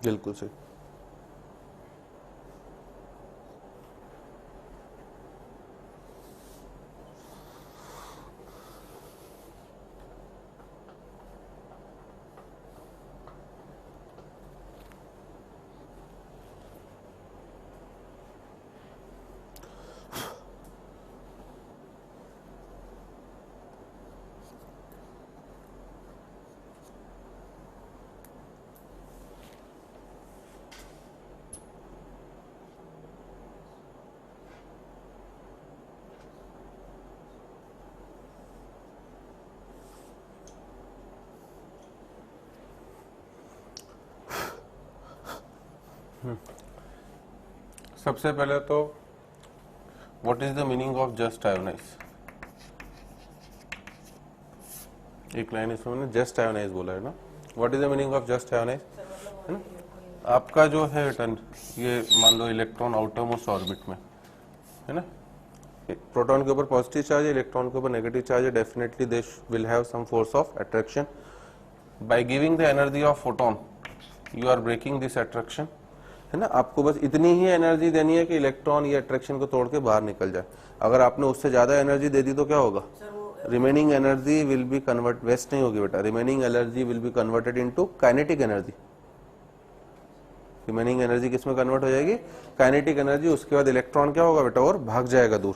बिल्कुल सही। सबसे पहले तो what is the meaning of just ionize, एक लाइन इसमें मैंने जस्ट आयोनाइज बोला है ना। What is the meaning of just ionize, है ना। आपका जो है रिटर्न, ये मान लो इलेक्ट्रॉन आउटर मोस्ट ऑर्बिट में, है ना। प्रोटॉन के ऊपर पॉजिटिव चार्ज है, इलेक्ट्रॉन के ऊपर नेगेटिव चार्ज है, definitely they will have some force of attraction. By giving the energy of photon you are breaking this attraction, है ना। आपको बस इतनी ही एनर्जी देनी है कि इलेक्ट्रॉन या अट्रैक्शन को तोड़ के बाहर निकल जाए। अगर आपने उससे ज्यादा एनर्जी दे दी तो क्या होगा, remaining energy will be convert, waste नहीं होगी बेटा, remaining energy will be converted into kinetic energy. Remaining energy किसमें कन्वर्ट हो जाएगी, काइनेटिक एनर्जी। उसके बाद इलेक्ट्रॉन क्या होगा बेटा, और भाग जाएगा दूर,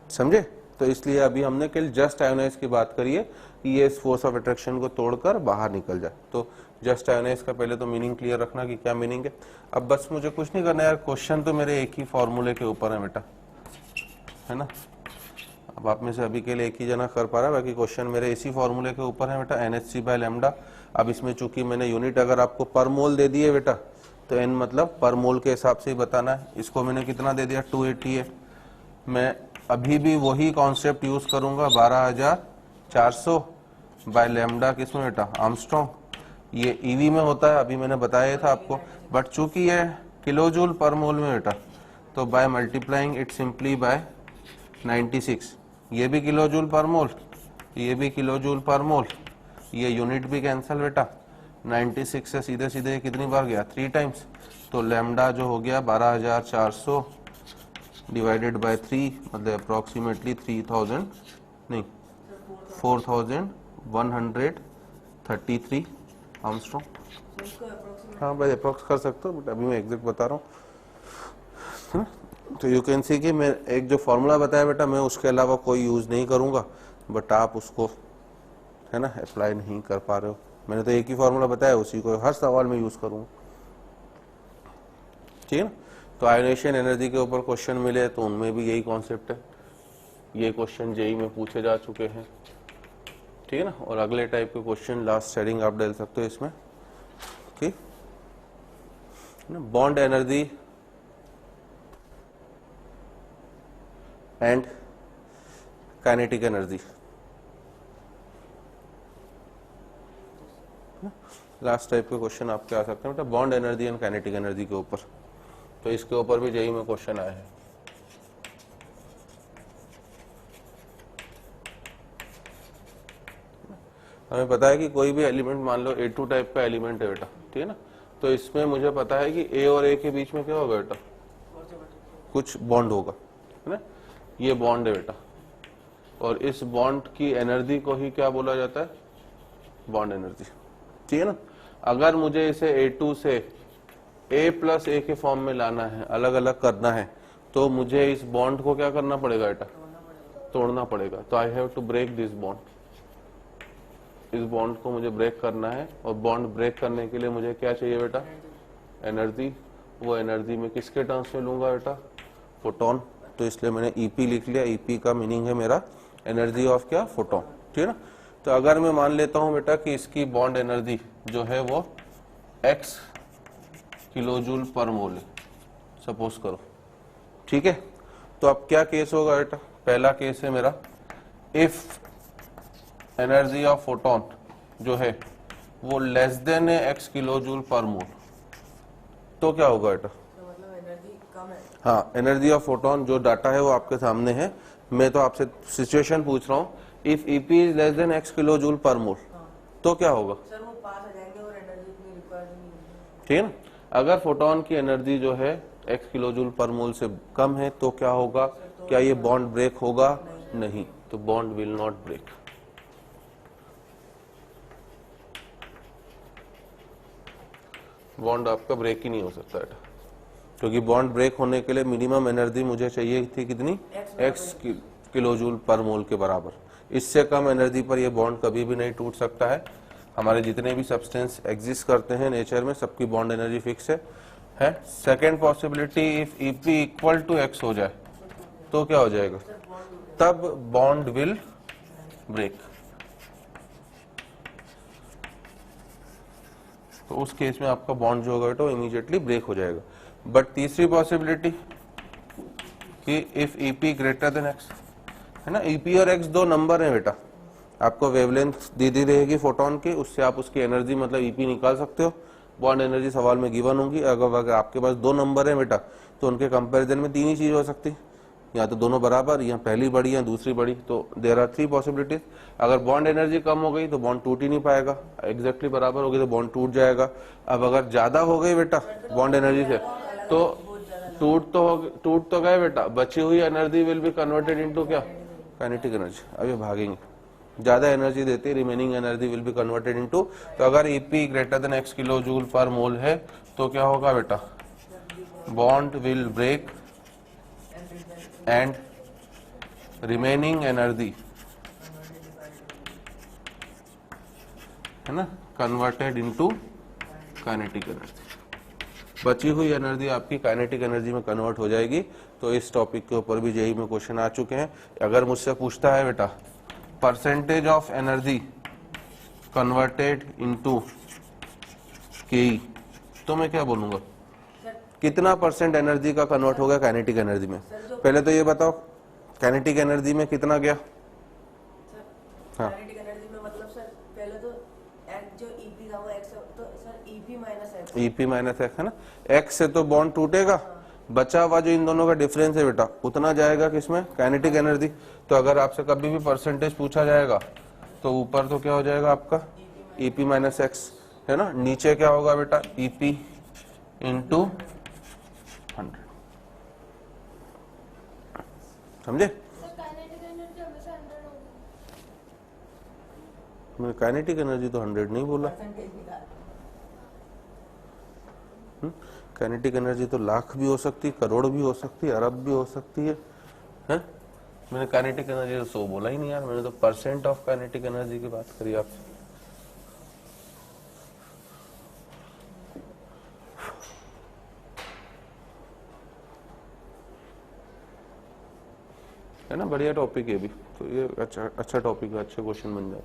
समझे। तो इसलिए अभी हमने कल जस्ट आयोनाइज की बात करी है कि ये इस फोर्स ऑफ अट्रैक्शन को तोड़कर बाहर निकल जाए। तो जस्ट आयोनाइज का पहले तो मीनिंग क्लियर रखना कि क्या मीनिंग है। अब बस मुझे कुछ नहीं करना यार, क्वेश्चन तो मेरे एक ही फॉर्मूले के ऊपर है बेटा, है ना। अब आप में से अभी के लिए एक ही जना कर पा रहा है, बाकी क्वेश्चन मेरे इसी फॉर्मूले के ऊपर है बेटा, NHc/λ। अब इसमें चूंकि मैंने यूनिट अगर आपको पर मोल दे दिए बेटा, तो n मतलब पर मोल के हिसाब से ही बताना है। इसको मैंने कितना दे दिया, 280 है। मैं अभी भी वही कॉन्सेप्ट यूज करूंगा, 12,400/λ किसमें बेटा, आर्मस्ट्रॉन्ग। ये ईवी में होता है, अभी मैंने बताया था आपको, बट चूंकि ये किलोजूल पर मोल में बेटा, तो by multiplying it simply by 96। ये भी किलोजूल पर मोल, ये भी किलोजूल पर मोल, ये यूनिट भी कैंसल बेटा। 96 से सीधे सीधे कितनी बार गया, 3 टाइम्स। तो लैम्डा जो हो गया 12,400 डिवाइडेड बाय 3, मतलब अप्रोक्सीमेटली 3000 नहीं 4133 आर्मस्ट्रॉन्ग। हाँ भाई अप्रोक्स कर सकते हो, बट अभी मैं एग्जैक्ट बता रहा हूँ। तो यू कैन सी कि मैं एक जो फॉर्मूला बताया बेटा, मैं उसके अलावा कोई यूज नहीं करूंगा, बट आप उसको है ना अप्लाई नहीं कर पा रहे हो। मैंने तो एक ही फॉर्मूला बताया, उसी को हर सवाल में यूज करूंगा, ठीक है ना। तो आयोनेशन एनर्जी के ऊपर क्वेश्चन मिले तो उनमें भी यही कॉन्सेप्ट है। ये क्वेश्चन जेई में पूछे जा चुके हैं, ठीक है ना। और अगले टाइप के क्वेश्चन लास्ट शेडिंग आप डाल सकते हो इसमें, ठीक ना। Bond energy and kinetic energy, last type के क्वेश्चन आपके आ सकते हैं बेटा, bond energy and kinetic energy के ऊपर। तो इसके ऊपर भी जेई में क्वेश्चन आए हैं। हमें पता है कि कोई भी एलिमेंट, मान लो A2 टाइप का एलिमेंट है बेटा, ठीक है ना। तो इसमें मुझे पता है कि A और A के बीच में क्या होगा बेटा, कुछ बॉन्ड होगा, है ना। ये बॉन्ड है बेटा, और इस बॉन्ड की एनर्जी को ही क्या बोला जाता है, बॉन्ड एनर्जी, ठीक है ना। अगर मुझे इसे A2 से A+A के फॉर्म में लाना है, अलग अलग करना है, तो मुझे इस बॉन्ड को क्या करना पड़ेगा बेटा, तोड़ना पड़ेगा। तो I have to break this bond, इस बॉन्ड को मुझे ब्रेक करना है। और बॉन्ड ब्रेक करने के लिए मुझे क्या चाहिए बेटा, एनर्जी। वो एनर्जी में किसके टर्म्स में लूंगा बेटा, फोटोन। तो इसलिए मैंने EP लिख लिया, EP का मीनिंग है मेरा एनर्जी ऑफ क्या, फोटोन, ठीक है ना। तो अगर मैं मान लेता हूं बेटा कि इसकी बॉन्ड एनर्जी जो है वो x किलोजूल पर मोल है, सपोज करो, ठीक है। तो अब क्या केस होगा बेटा, पहला केस है मेरा, इफ एनर्जी ऑफ फोटोन जो है वो लेस देन है x किलोजूल पर मोल, तो क्या होगा बेटा, मतलब एनर्जी कम है। हाँ, एनर्जी ऑफ फोटोन जो डाटा है वो आपके सामने है। मैं तो आपसे सिचुएशन पूछ रहा हूँ, if EP is less than x kilojoule पर मोल, तो क्या होगा सर वो पास आ जाएंगे और एनर्जी इतनी रिक्वायर्ड नहीं होगी, ठीक है ना। अगर फोटोन की एनर्जी जो है x किलोजूल पर मोल से कम है तो क्या होगा, क्या ये बॉन्ड ब्रेक होगा, नहीं। तो bond will not break. Bond आपका ब्रेक ही नहीं हो सकता बेटा, क्योंकि बॉन्ड ब्रेक होने के लिए मिनिमम एनर्जी मुझे चाहिए थी कितनी, x किलोजूल पर मोल के बराबर। इससे कम एनर्जी पर ये बॉन्ड कभी भी नहीं टूट सकता है। हमारे जितने भी सब्सटेंस एग्जिस्ट करते हैं नेचर में, सबकी बॉन्ड एनर्जी फिक्स है। Second possibility, if EP equal to x हो जाए तो क्या हो जाएगा, तब बॉन्ड विल ब्रेक। तो उस केस में आपका बॉन्ड जो होगा तो इमीडिएटली ब्रेक हो जाएगा। बट तीसरी पॉसिबिलिटी कि if EP greater than x, है ना। EP और x दो नंबर है बेटा, आपको वेवलेंथ दी रहेगी फोटोन की, उससे आप उसकी एनर्जी मतलब EP निकाल सकते हो। बॉन्ड एनर्जी सवाल में गिवन होगी। अगर आपके पास दो नंबर है बेटा, तो उनके कंपैरिजन में तीन ही चीज हो सकती, या तो दोनों बराबर, या पहली बड़ी या दूसरी बड़ी। तो देयर आर 3 पॉसिबिलिटीज। अगर बॉन्ड एनर्जी कम हो गई तो बॉन्ड टूट ही नहीं पाएगा, एग्जैक्टली बराबर हो गई तो बॉन्ड टूट जाएगा। अब अगर ज्यादा हो गई बेटा बॉन्ड एनर्जी से, तो बहुत ज्यादा लगा। टूट तो गए बेटा, बची हुई energy will be converted into क्या, काइनेटिक एनर्जी। अब ये भागेंगे, ज्यादा एनर्जी देती है, remaining energy will be converted into, तो अगर EP greater than x kilo joule per mole है तो क्या होगा बेटा, bond will break and remaining energy है ना कन्वर्टेड इनटू काइनेटिक एनर्जी। बची हुई एनर्जी आपकी काइनेटिक एनर्जी में कन्वर्ट हो जाएगी। तो इस टॉपिक के ऊपर भी जेई में क्वेश्चन आ चुके हैं। अगर मुझसे पूछता है बेटा percentage of energy converted into के, तो मैं क्या बोलूंगा, सर कितना परसेंट एनर्जी का कन्वर्ट हो गया काइनेटिक एनर्जी में। पहले तो ये बताओ काइनेटिक एनर्जी में कितना गया। हाँ। काइनेटिक एनर्जी में मतलब सर पहले तो जो ईपी था वो एक्स, तो sir EP minus x, EP minus x है ना, एक्स से तो बॉन्ड टूटेगा, बचा हुआ जो इन दोनों का डिफरेंस है बेटा उतना जाएगा किसमें, काइनेटिक एनर्जी। तो अगर आपसे कभी भी परसेंटेज पूछा जाएगा तो ऊपर तो क्या हो जाएगा आपका ईपी माइनस एक्स है ना, नीचे क्या होगा बेटा ईपी इंटू 100। समझे, मैंने काइनेटिक एनर्जी तो 100 नहीं बोला, परसेंटेज निकाल। काइनेटिक एनर्जी तो लाख भी हो सकती, करोड़ भी हो सकती, अरब भी हो सकती है, हैं? मैंने काइनेटिक एनर्जी तो 100 बोला ही नहीं यार, मैंने तो परसेंट ऑफ काइनेटिक एनर्जी की बात करी आपसे। है ना, बढ़िया टॉपिक है भी, तो ये अच्छा टॉपिक है, अच्छे क्वेश्चन बन जाए।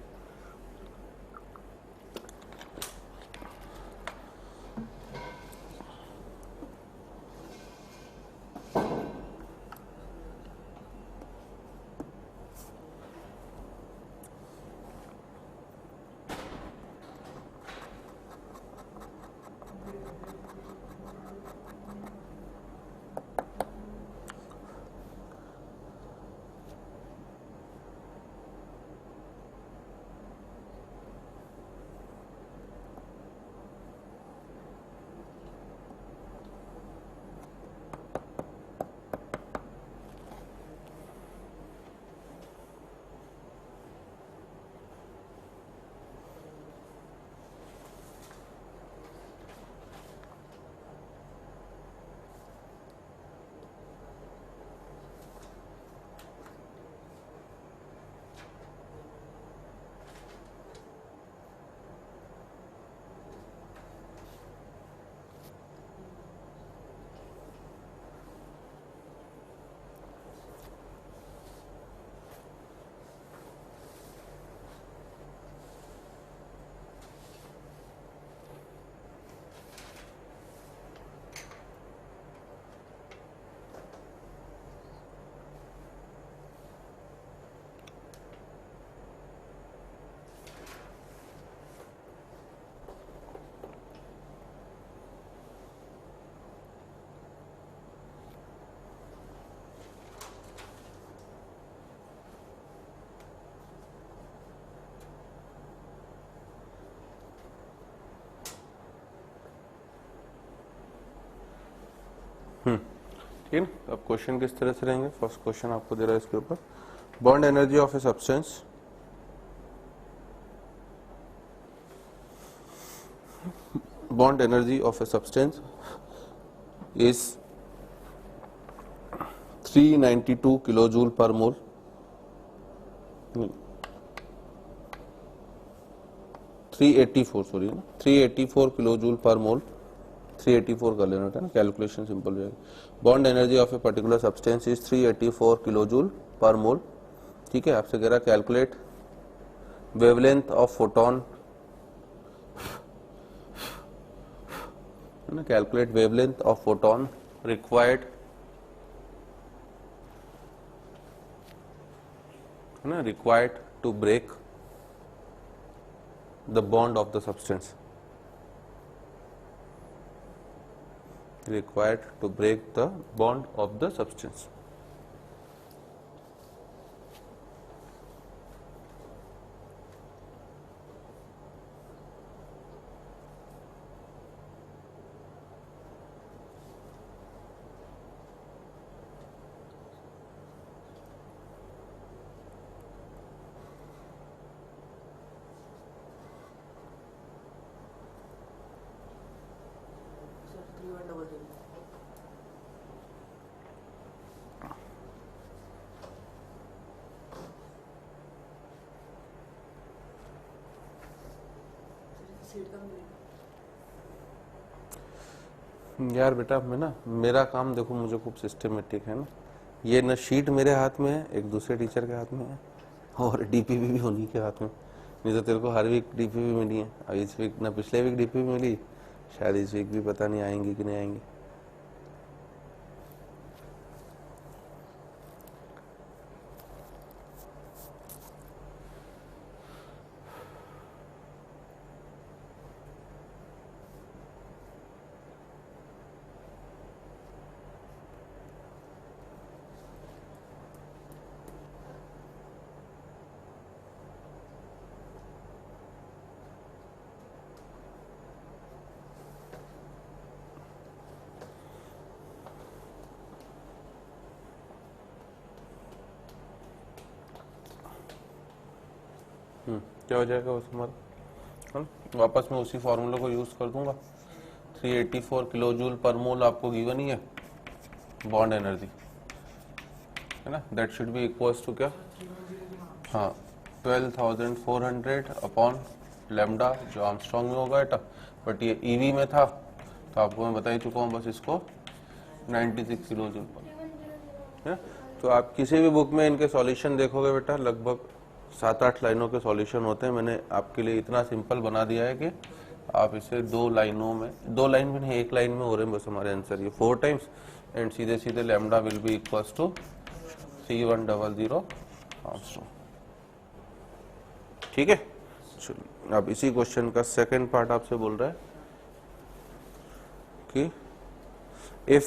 ठीक है ना। अब क्वेश्चन किस तरह से रहेंगे, फर्स्ट क्वेश्चन आपको दे रहा है इसके ऊपर, bond energy of a substance bond energy of a substance is 392 kilojoule per mole, 384 kilojoule पर मोल, 384 कर लेना था ना, कैलकुलेशन सिंपल रहेगी। Bond energy of a particular substance is 384 kilojoule पर मोल। ठीक है, आपसे कह रहा कैलकुलेट वेवलेंथ ऑफ फोटोन, है ना, calculate wavelength of photon required, है ना, required to break the bond of the substance, required to break the bond of the substance. Seat कम देगा। यार बेटा मैं ना, मेरा काम देखो मुझे खूब सिस्टमेटिक है ना, ये न शीट मेरे हाथ में है, एक दूसरे टीचर के हाथ में है, और डीपीपी भी उन्हीं के हाथ में। नहीं तो तेरे को हर वीक डीपीपी मिली है, और इस वीक ना पिछले वीक डीपीपी मिली, शायद इस वीक भी पता नहीं आएंगी कि नहीं आएंगी। क्या हो जाएगा उस हमारा, वापस मैं उसी फॉर्मूला को यूज कर दूंगा। 384 किलो जूल पर मोल आपको गिवन ही है बॉन्ड एनर्जी, है ना, that should be equals to क्या, हाँ 12,400 अपॉन लेमडा जो आर्मस्ट्रांग में होगा बेटा, बट ये ईवी में था तो आपको मैं बता ही चुका हूँ, बस इसको 96 किलो जूल पर है। तो आप किसी भी बुक में इनके सॉल्यूशन देखोगे बेटा, लगभग 7-8 लाइनों के सॉल्यूशन होते हैं। मैंने आपके लिए इतना सिंपल बना दिया है कि आप इसे 2 लाइनों में, 2 लाइन में नहीं 1 लाइन में हो रहे हैं बस हमारे आंसर ये 4 टाइम्स, एंड सीधे सीधे lambda will be equals to 3100 angstrom. ठीक है, चलिए अब इसी क्वेश्चन का सेकंड पार्ट आपसे बोल रहा है कि इफ,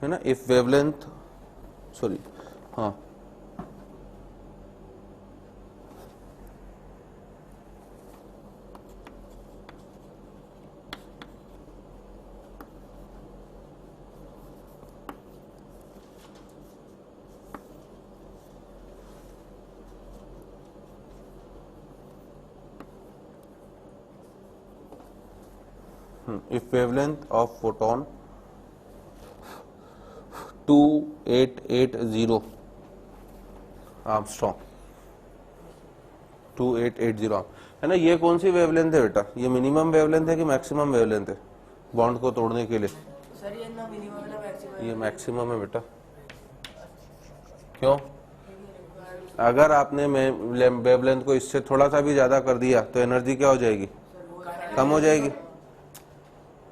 है ना, इफ वेवलेंथ, सॉरी, हाँ if wavelength of photon 2880 Armstrong 2880 है ना, ये कौन सी वेवलेंथ है बेटा, ये मिनिमम वेवलेंथ है कि मैक्सिमम वेवलेंथ है बॉन्ड को तोड़ने के लिए? सर ये ना मिनिमम है ना मैक्सिमम? ये मैक्सिमम है बेटा। क्यों? अगर आपने वेवलेंथ को इससे थोड़ा सा भी ज्यादा कर दिया तो एनर्जी क्या हो जाएगी, कम हो जाएगी।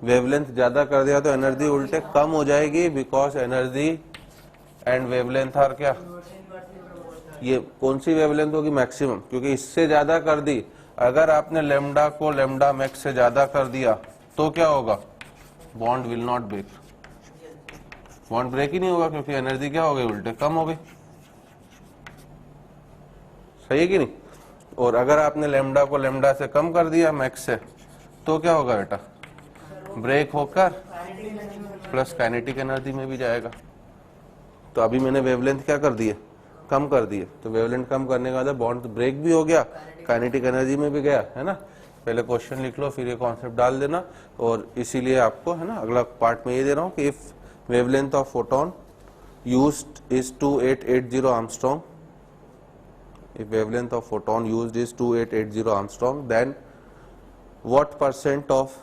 वेवलेंथ ज्यादा कर दिया तो एनर्जी उल्टे कम हो जाएगी, because energy and wavelength are क्या, ये कौन सी वेवलेंथ होगी, मैक्सिमम, क्योंकि इससे ज्यादा कर दी। अगर आपने लेमडा को लेमडा मैक्स से ज्यादा कर दिया तो क्या होगा, bond will not break, bond break ही नहीं होगा, क्योंकि एनर्जी क्या हो गई, उल्टे कम हो गई। सही है कि नहीं? और अगर आपने लेमडा को लेमडा से कम कर दिया मैक्स से, तो क्या होगा बेटा, ब्रेक होकर प्लस काइनेटिक एनर्जी में भी जाएगा। तो अभी मैंने वेवलेंथ क्या कर दी है, कम कर दी है, तो वेवलेंथ कम करने का मतलब बॉन्ड ब्रेक भी हो गया, काइनेटिक एनर्जी में भी गया, है ना। पहले क्वेश्चन लिख लो, फिर ये कॉन्सेप्ट डाल देना, और इसीलिए आपको, है ना, अगला पार्ट में ये दे रहा हूँ कि if wavelength of photon used is 2880 Armstrong, if wavelength of photon used is 2880 Armstrong, then what percent of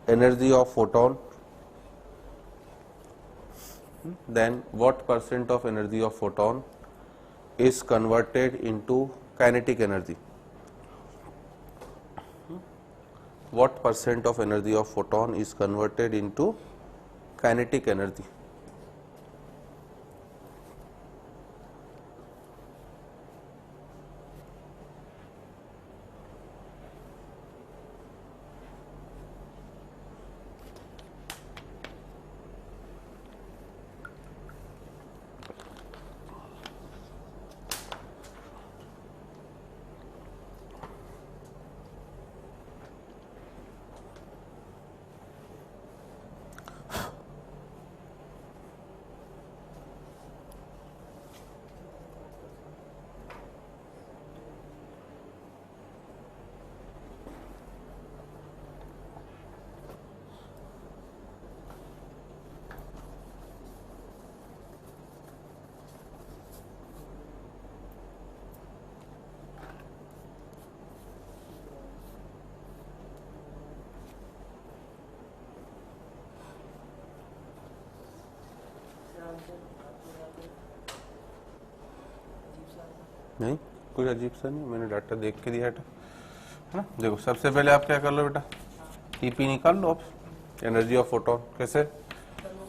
energy of photon, then what percent of energy of photon is converted into kinetic energy? What percent of energy of photon is converted into kinetic energy? नहीं, कुछ अजीब सा नहीं, मैंने डाटा देख के दिया है ना। देखो सबसे पहले आप क्या कर लो बेटा, ईपी निकाल लो आप, एनर्जी ऑफ फोटोन। कैसे?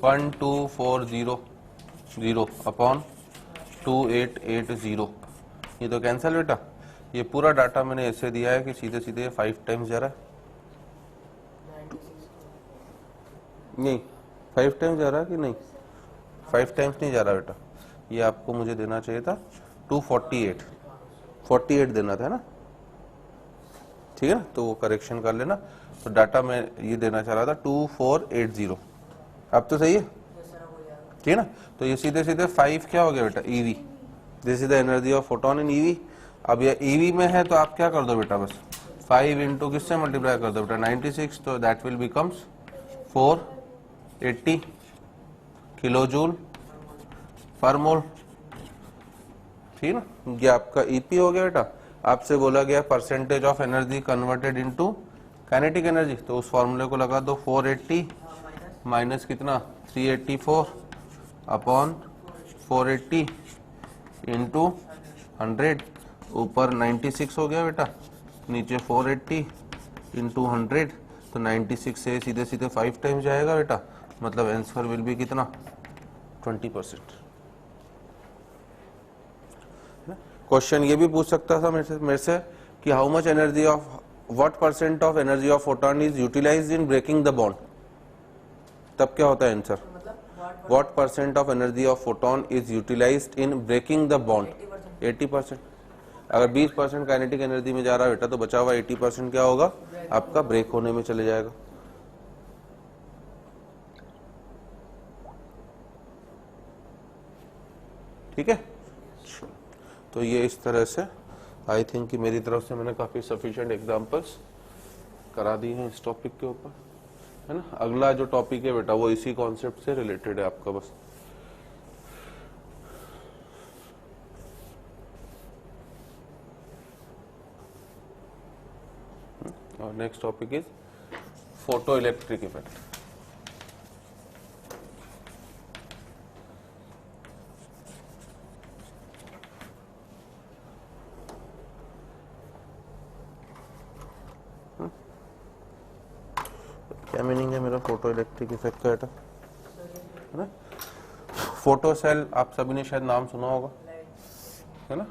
12400 अपॉन 2880, ये तो कैंसिल बेटा। ये पूरा डाटा मैंने ऐसे दिया है कि सीधे सीधे 5 टाइम्स जा रहा है, नहीं 5 टाइम्स जा रहा है कि नहीं, 5 टाइम्स नहीं जा रहा बेटा, ये आपको मुझे देना चाहिए था 248 देना था ना, ठीक है ना। तो वो करेक्शन कर लेना। तो डाटा में ये देना चाह रहा था 2480, अब तो सही है, ठीक है ना। तो ये सीधे सीधे 5 क्या हो गया बेटा, EV, this is the energy of photon in EV. अब ये ईवी में है तो आप क्या कर दो बेटा, बस 5 इंटू किससे मल्टीप्लाई कर दो बेटा, 96, तो that will becomes 480 kilo joule per mole, ठीक है ना। ये आपका ईपी हो गया बेटा। आपसे बोला गया percentage of energy converted into kinetic energy, तो उस फॉर्मूले को लगा दो, 480 माइनस कितना 384 अपॉन 480 इंटू 100, ऊपर 96 हो गया बेटा, नीचे 480 इंटू 100, तो 96 से सीधे सीधे 5 टाइम्स जाएगा बेटा, मतलब आंसर विल बी कितना 20%। क्वेश्चन ये भी पूछ सकता था मेरे से कि how much energy of what percent of energy of photon is utilized in breaking the bond, तब क्या होता है answer, what percent of energy of photon is utilized in breaking the bond, 80%। अगर 20% काइनेटिक एनर्जी में जा रहा है बेटा, तो बचा हुआ 80% क्या होगा, आपका ब्रेक होने में चले जाएगा। ठीक है, तो ये इस तरह से आई थिंक कि मेरी तरफ से मैंने काफी सफिशिएंट एग्जांपल्स करा दी हैं इस टॉपिक के ऊपर, है ना। अगला जो टॉपिक है बेटा वो इसी कॉन्सेप्ट से रिलेटेड है आपका बस। और next topic is photo electric effect. क्या मीनिंग है मेरा फोटो इलेक्ट्रिक इफेक्ट का बेटा, है ना। फोटो सेल आप सभी ने शायद नाम सुना होगा, है ना।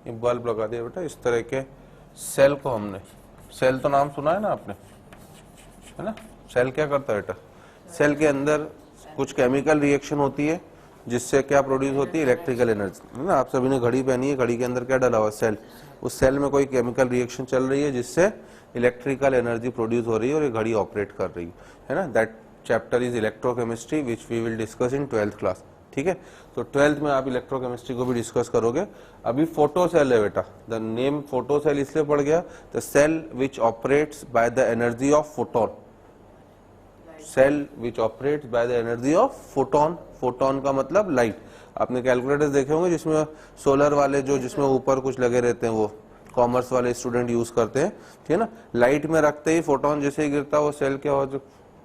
ये बल्ब लगा दिया बेटा, इस तरह के सेल को हमने, सेल तो नाम सुना है ना आपने, है ना। सेल क्या करता है बेटा, सेल के अंदर कुछ केमिकल रिएक्शन होती है जिससे क्या प्रोड्यूस होती है, इलेक्ट्रिकल एनर्जी, है ना। आप सभी ने घड़ी पहनी है, घड़ी के अंदर क्या डाला हुआ, सेल, उस सेल में कोई केमिकल रिएक्शन चल रही है जिससे इलेक्ट्रिकल एनर्जी प्रोड्यूस हो रही है और ये घड़ी ऑपरेट कर रही है ना। That chapter is electrochemistry which we will discuss in 12th class, ठीक है। तो 12th में आप इलेक्ट्रोकेमिस्ट्री को भी डिस्कस करोगे। अभी फोटो सेल है बेटा, द नेम फोटो सेल इसलिए पड़ गया, the cell which operates by the energy of photon, cell which operates by the energy of photon, photon का मतलब लाइट। आपने कैलकुलेटर्स देखे होंगे जिसमें सोलर वाले जो जिसमें ऊपर कुछ लगे रहते हैं, वो कॉमर्स वाले स्टूडेंट यूज करते हैं, ठीक है ना। लाइट में रखते ही फोटोन जैसे ही गिरता है वो सेल क्या हो,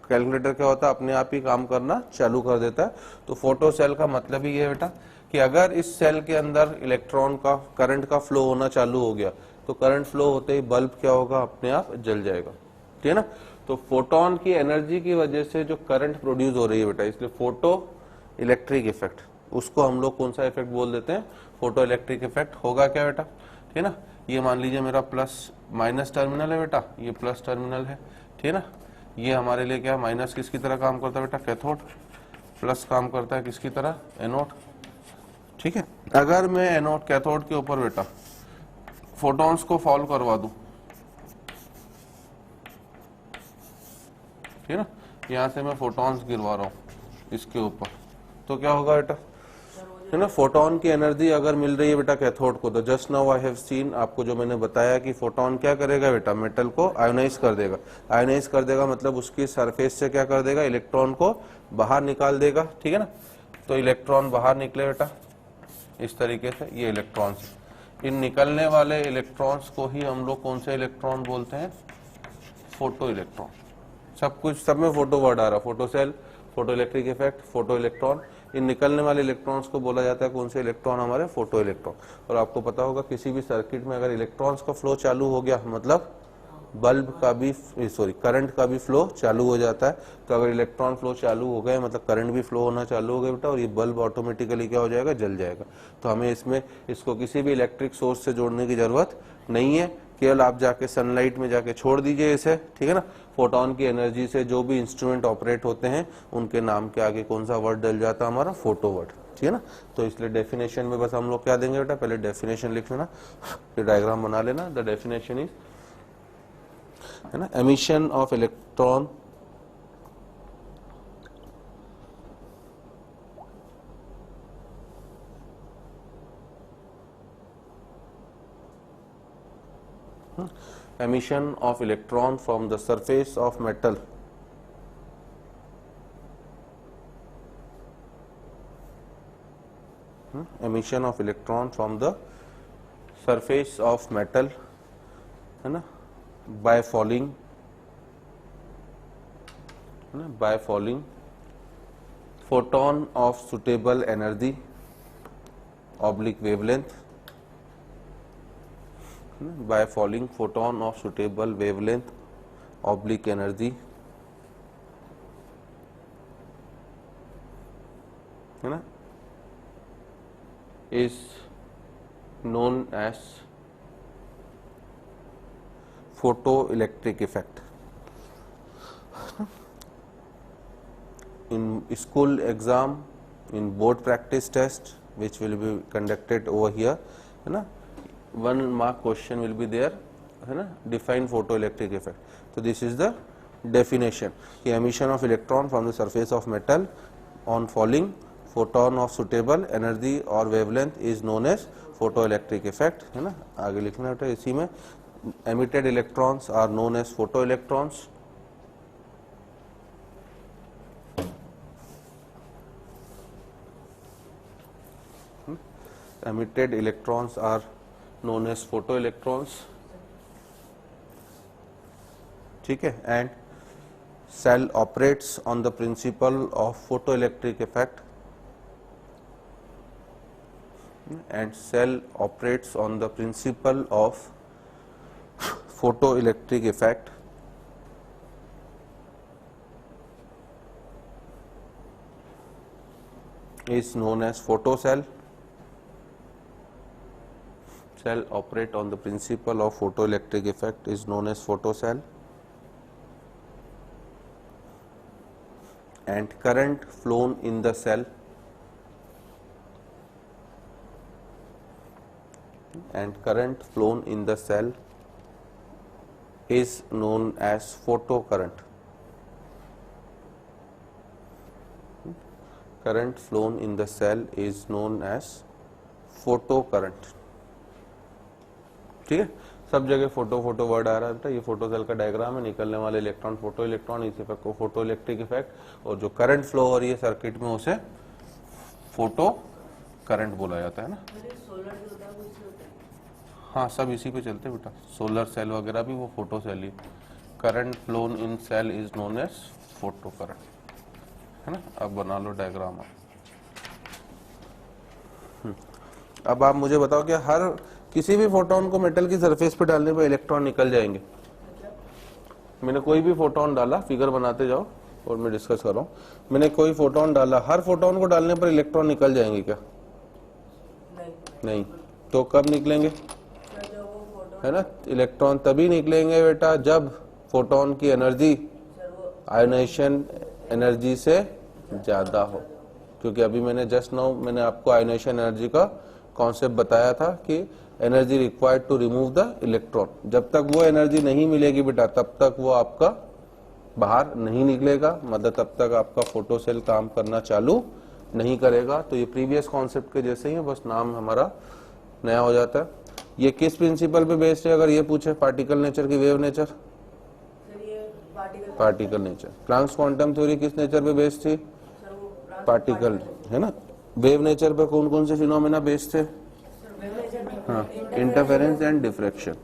कैलकुलेटर क्या होता है, अपने आप ही काम करना चालू कर देता है। तो फोटो सेल का मतलब ही है बेटा कि अगर इस सेल के अंदर इलेक्ट्रॉन का करंट का फ्लो होना चालू हो गया, तो करंट फ्लो होते ही बल्ब क्या होगा, अपने आप जल जाएगा, ठीक है ना। तो फोटोन की एनर्जी की वजह से जो करंट प्रोड्यूस हो रही है बेटा, इसलिए फोटो इलेक्ट्रिक इफेक्ट, उसको हम लोग कौन सा इफेक्ट बोल देते हैं, फोटो इलेक्ट्रिक इफेक्ट। होगा क्या बेटा, ठीक है ना। ये मान लीजिए मेरा प्लस माइनस टर्मिनल है बेटा, ये प्लस टर्मिनल है, ठीक है ना। ये हमारे लिए क्या, माइनस किसकी तरह काम करता है बेटा, कैथोड, प्लस काम करता है किसकी तरह, एनोड, ठीक है। अगर मैं एनोड कैथोड के ऊपर बेटा फोटॉन्स को फॉल करवा दूं, ठीक है ना, यहां से मैं फोटॉन्स गिरवा रहा हूं इसके ऊपर, तो क्या होगा बेटा, है ना। फोटोन की एनर्जी अगर मिल रही है बेटा कैथोड को, तो just now I have seen, आपको जो मैंने बताया कि फोटोन क्या करेगा बेटा, मेटल को आयोनाइज कर देगा। आयोनाइज कर देगा मतलब उसकी सरफेस से क्या कर देगा, इलेक्ट्रॉन को बाहर निकाल देगा, ठीक है ना। तो इलेक्ट्रॉन बाहर निकले बेटा इस तरीके से, ये इलेक्ट्रॉन्स, इन निकलने वाले इलेक्ट्रॉन्स को ही हम लोग कौन से इलेक्ट्रॉन बोलते हैं, फोटो इलेक्ट्रॉन। सब कुछ, सब में फोटो वर्ड आ रहा, photocell, photo electric effect, photoelectron. इन निकलने वाले इलेक्ट्रॉन्स को बोला जाता है कौन से इलेक्ट्रॉन, हमारे फोटो इलेक्ट्रॉन। और आपको पता होगा किसी भी सर्किट में अगर इलेक्ट्रॉन्स का फ्लो चालू हो गया मतलब बल्ब का भी, सॉरी करंट का भी फ्लो चालू हो जाता है। तो अगर इलेक्ट्रॉन फ्लो चालू हो गए मतलब करंट भी फ्लो होना चालू हो गया बेटा, और ये बल्ब ऑटोमेटिकली क्या हो जाएगा, जल जाएगा। तो हमें इसमें इसको किसी भी इलेक्ट्रिक सोर्स से जोड़ने की जरूरत नहीं है, केवल आप जाके सनलाइट में जाके छोड़ दीजिए इसे, ठीक है ना। फोटोन की एनर्जी से जो भी इंस्ट्रूमेंट ऑपरेट होते हैं उनके नाम के आगे कौन सा वर्ड डल जाता है, हमारा फोटो वर्ड, ठीक है ना। तो इसलिए डेफिनेशन में बस हम लोग क्या देंगे बेटा, पहले डेफिनेशन लिख लेना, फिर डायग्राम बना लेना। द डेफिनेशन इज, है ना, emission of electron emission of electron from the surface of metal emission of electron from the surface of metal, है ना, by falling, है ना, by falling photon of suitable energy oblique wavelength, by falling photon of suitable wavelength oblique energy, है ना, is known as photoelectric effect. In school exam, in board practice test which will be conducted over here, है ना, 1 mark question will be there, है ना, define photoelectric effect. So this is the definition, the emission of electron from the surface of metal on falling photon of suitable energy or wavelength is known as photoelectric effect, है ना। आगे लिखना है इसी में, emitted electrons are known as photoelectrons, emitted electrons are known as photoelectrons, ठीक है। And cell operates on the principle of photoelectric effect, and cell operates on the principle of photoelectric effect, is known as photocell. Cell operate on the principle of photoelectric effect is known as photocell, and current flown in the cell is known as photocurrent. Current flown in the cell is known as photocurrent, ठीक है। सब जगह फोटो फोटो वर्ड आ रहा है बेटा, ये फोटो सेल का डायग्राम है, निकलने वाले इलेक्ट्रॉन फोटो इलेक्ट्रॉन, इस इफेक्ट को फोटो इलेक्ट्रिक इफेक्ट, और जो करंट फ्लो हो रही है सर्किट में उसे फोटो करंट बोला जाता है ना। सोलर जो होता है वो इससे होता है। हाँ, सब इसी पे चलते हैं बेटा, सोलर सेल वगैरह भी वो फोटो सेल ही। Current flowing in cell is known as photo current, है ना। अब बना लो डायग्राम। अब आप मुझे बताओ कि हर किसी भी फोटोन को मेटल की सरफेस पे डालने पर इलेक्ट्रॉन निकल जाएंगे। मैंने कोई भी फोटोन डाला, फिगर बनाते जाओ और मैं डिस्कस कर रहा हूँ। मैंने कोई फोटोन डाला, हर फोटोन को डालने पर इलेक्ट्रॉन निकल जाएंगे क्या? नहीं। तो कब निकलेंगे, है ना। इलेक्ट्रॉन तभी निकलेंगे बेटा जब फोटोन की एनर्जी आयोनाइजेशन एनर्जी से ज्यादा हो, क्योंकि अभी मैंने जस्ट नाउ मैंने आपको आयोनाइजेशन एनर्जी का कॉन्सेप्ट बताया था कि energy required to remove the electron. जब तक वो एनर्जी नहीं मिलेगी बेटा तब तक वो आपका बाहर नहीं निकलेगा, मतलब तब तक आपका फोटो सेल काम करना चालू नहीं करेगा। तो ये प्रीवियस कॉन्सेप्ट के जैसे ही है, बस नाम हमारा नया हो जाता है। ये किस प्रिंसिपल पे बेस्ड है, अगर ये पूछे पार्टिकल नेचर की वेव नेचर, सर ये particle nature. Planck's quantum theory किस नेचर पे बेस्ड थी, सर वो पार्टिकल, है ना। वेव नेचर पे कौन कौन से फिनोमेना बेस्ड थे, हाँ, इंटरफेरेंस एंड डिफ्रैक्शन।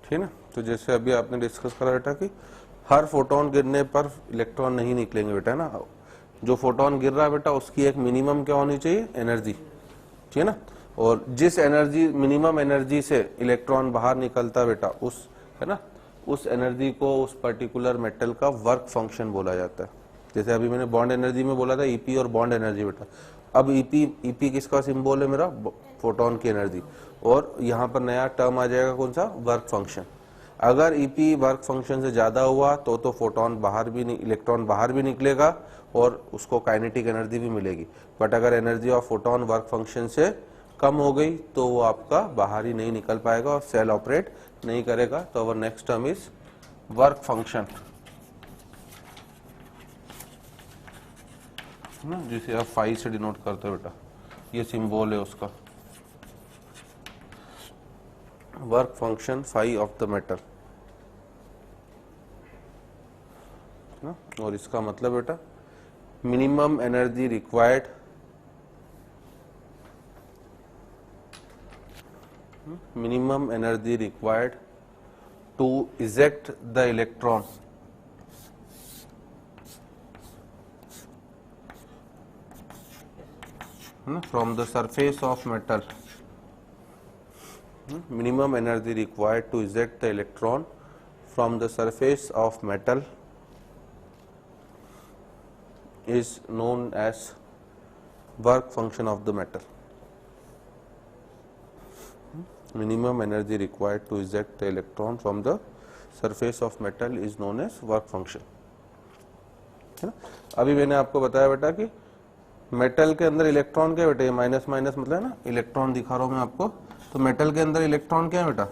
ठीक है ना। तो जैसे अभी आपने डिस्कस करा बेटा कि हर फोटोन गिरने पर इलेक्ट्रॉन नहीं निकलेंगे बेटा, है ना। जो फोटोन गिर रहा है बेटा उसकी एक मिनिमम क्या होनी चाहिए, एनर्जी, ठीक है ना। और जिस एनर्जी, मिनिमम एनर्जी से इलेक्ट्रॉन बाहर निकलता है बेटा, उस, है ना, उस एनर्जी को उस पर्टिकुलर मेटल का वर्क फंक्शन बोला जाता है। जैसे अभी मैंने बॉन्ड एनर्जी में बोला था ईपी और बॉन्ड एनर्जी बेटा। अब ईपी किसका सिंबल है मेरा, फोटोन की एनर्जी। और यहाँ पर नया टर्म आ जाएगा कौन सा, वर्क फंक्शन। अगर ईपी वर्क फंक्शन से ज्यादा हुआ तो फोटोन बाहर भी, इलेक्ट्रॉन बाहर भी निकलेगा और उसको काइनेटिक एनर्जी भी मिलेगी। बट अगर energy of photon work function से कम हो गई तो वो आपका बाहर ही नहीं निकल पाएगा और सेल ऑपरेट नहीं करेगा। तो our next term is work function, जिसे आप फाई से डिनोट करते हो बेटा, ये सिंबल है उसका, work function phi of the metal, और इसका मतलब बेटा minimum energy required, minimum energy required to eject the electron from the surface of metal, minimum energy required to eject the electron from the surface of metal is known as work function of the metal. Minimum energy required to eject the electron from the surface of metal is known as work function, है ना। अभी मैंने आपको बताया बेटा कि मेटल के अंदर इलेक्ट्रॉन क्या बेटा, ये माइनस माइनस मतलब है ना, इलेक्ट्रॉन दिखा रहा हूं मैं आपको। तो मेटल के अंदर इलेक्ट्रॉन क्या है बेटा,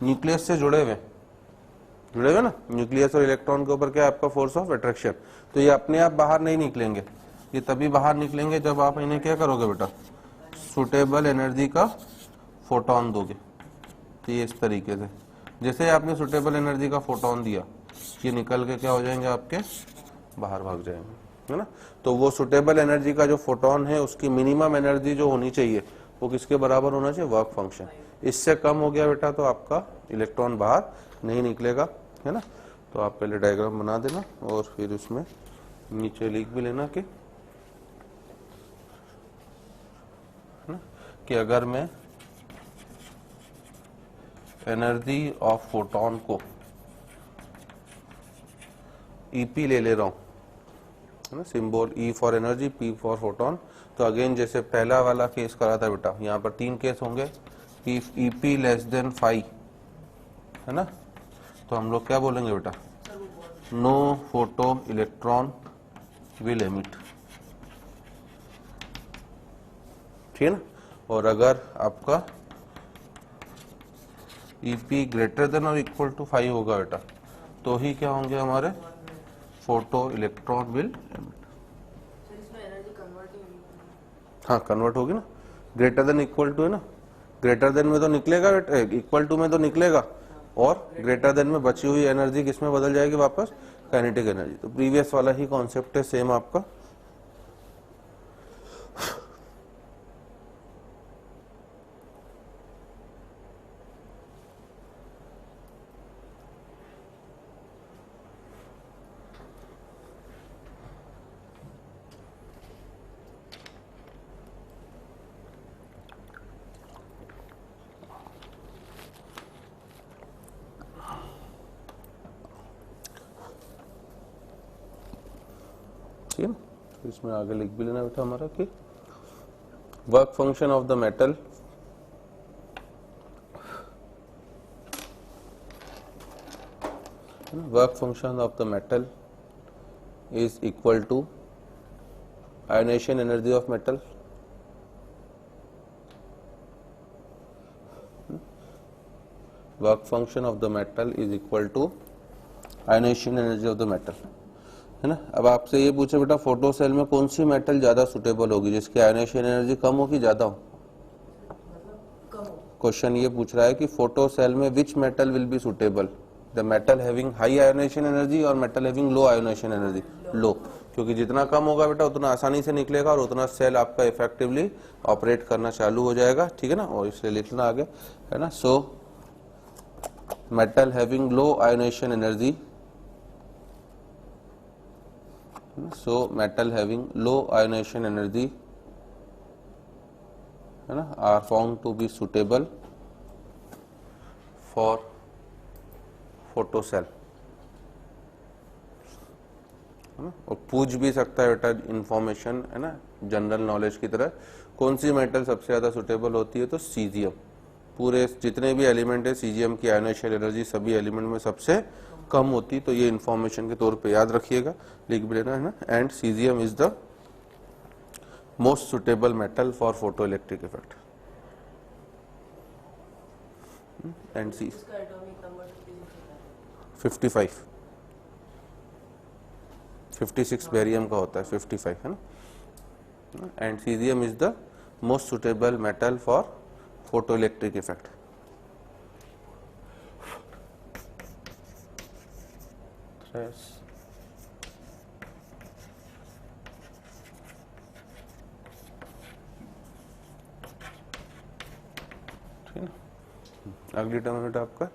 न्यूक्लियस से जुड़े हुए ना। न्यूक्लियस और इलेक्ट्रॉन के ऊपर क्या है आपका, फोर्स ऑफ अट्रैक्शन। तो ये अपने आप बाहर नहीं निकलेंगे, ये तभी बाहर निकलेंगे जब आप इन्हें क्या करोगे बेटा, सुटेबल एनर्जी का फोटोन दोगे। तो ये इस तरीके से, जैसे आपने सुटेबल एनर्जी का फोटोन दिया, ये निकल के क्या हो जाएंगे, आपके बाहर भाग जाएंगे, है ना। तो वो सुटेबल एनर्जी का जो फोटोन है उसकी मिनिमम एनर्जी जो होनी चाहिए वो किसके बराबर होना चाहिए, वर्क फंक्शन। इससे कम हो गया बेटा तो आपका इलेक्ट्रॉन बाहर नहीं निकलेगा, है ना। तो आप पहले डायग्राम बना देना और फिर उसमें नीचे लिख भी लेना कि अगर मैं एनर्जी ऑफ फोटोन को ईपी ले रहा हूं, है ना, symbol E for energy, P for photon. तो अगेन जैसे पहला वाला केस करा था बेटा, यहाँ पर 3 केस होंगे, इफ ईपी लेस देन 5, है ना, तो हम लोग क्या बोलेंगे बेटा, no photo electron will emit, ठीक है ना। और अगर आपका ईपी ग्रेटर देन और इक्वल टू 5 होगा बेटा, तो ही क्या होंगे हमारे, photo electron will emit. Sir इसमें एनर्जी कन्वर्ट ही होगी। हाँ, कन्वर्ट होगी ना, ग्रेटर देन इक्वल टू है ना, ग्रेटर देन में तो निकलेगा, इक्वल टू में तो निकलेगा, और ग्रेटर देन में बची हुई एनर्जी किस में बदल जाएगी वापस, काइनेटिक एनर्जी। तो प्रीवियस वाला ही कॉन्सेप्ट है सेम आपका। ठीक है ना, तो इसमें आगे लिख भी लेना बेटा हमारा कि work function of the metal work function of the metal is equal to ionization energy of metal, work function of the metal is equal to ionization energy of the metal, है ना। अब आपसे ये पूछे बेटा फोटो सेल में कौन सी मेटल ज्यादा सुटेबल होगी, जिसकी आयोनाइजेशन एनर्जी कम हो कि ज्यादा हो। क्वेश्चन ये पूछ रहा है कि फोटो सेल में which metal will be suitable, the metal having high ionisation energy और metal having low ionisation energy. Low, क्योंकि जितना कम होगा बेटा उतना आसानी से निकलेगा और उतना सेल आपका इफेक्टिवली ऑपरेट करना चालू हो जाएगा, ठीक है ना। और इसलिए लिखना आगे, है ना। So metal having low ionisation energy, so metal having low ionization energy, है ना, are found to be suitable for photo cell, है ना। और पूछ भी सकता है बेटा इंफॉर्मेशन, है ना, जनरल नॉलेज की तरह, कौन सी मेटल सबसे ज्यादा सुटेबल होती है, तो सीजियम। पूरे जितने भी एलिमेंट है सीजियम की आयोनाइजेशन एनर्जी सभी एलिमेंट में सबसे कम होती, तो ये इंफॉर्मेशन के तौर पे याद रखिएगा, लिख भी लेना, है ना। And caesium is the most suitable metal for photo electric effect. And C 55 56 barium का होता है, 55, है ना। And caesium is the most suitable metal for photo electric effect. ठीक है, अगली टर्म बेटा आपका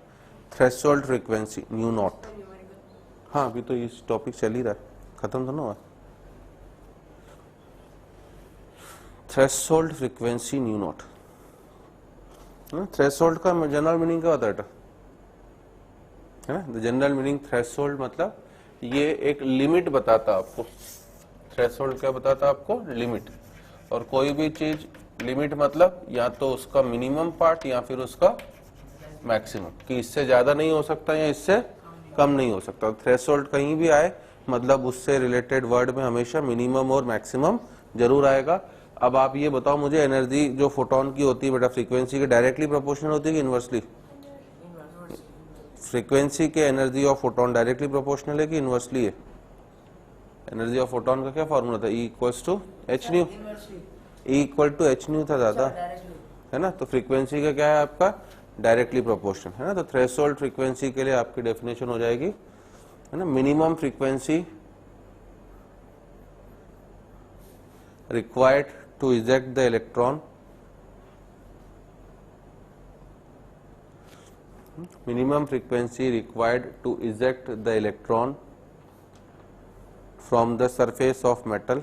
थ्रेशोल्ड फ्रीक्वेंसी न्यू नॉट। हाँ, अभी तो इस टॉपिक चल ही रहा है, खत्म तो ना हुआ। Threshold frequency new not, threshold का जनरल मीनिंग क्या होता है बेटा, है ना। द जनरल मीनिंग थ्रेशोल्ड मतलब ये एक लिमिट बताता आपको। थ्रेशोल्ड क्या बताता आपको, लिमिट। और कोई भी चीज लिमिट मतलब या तो उसका मिनिमम पार्ट या फिर उसका मैक्सिमम, कि इससे ज्यादा नहीं हो सकता या इससे कम नहीं हो सकता। थ्रेशोल्ड कहीं भी आए मतलब उससे रिलेटेड वर्ड में हमेशा मिनिमम और मैक्सिमम जरूर आएगा। अब आप ये बताओ मुझे, एनर्जी जो फोटोन की होती है बेटा फ्रीक्वेंसी के डायरेक्टली प्रोपोर्शनल होती है कि इनवर्सली। फ्रीक्वेंसी के energy of photon directly proportional है कि इनवर्सली है। एनर्जी ऑफ फोटोन का क्या फॉर्मूला था, E equals to h nu. E equal to h nu था दादा, है ना। तो फ्रीक्वेंसी का क्या है आपका, डायरेक्टली प्रोपोर्शनल, है ना। तो थ्रेशोल्ड फ्रीक्वेंसी के लिए आपकी डेफिनेशन हो जाएगी, है ना, minimum frequency required to eject the electron, minimum frequency required to eject the electron from the surface of metal,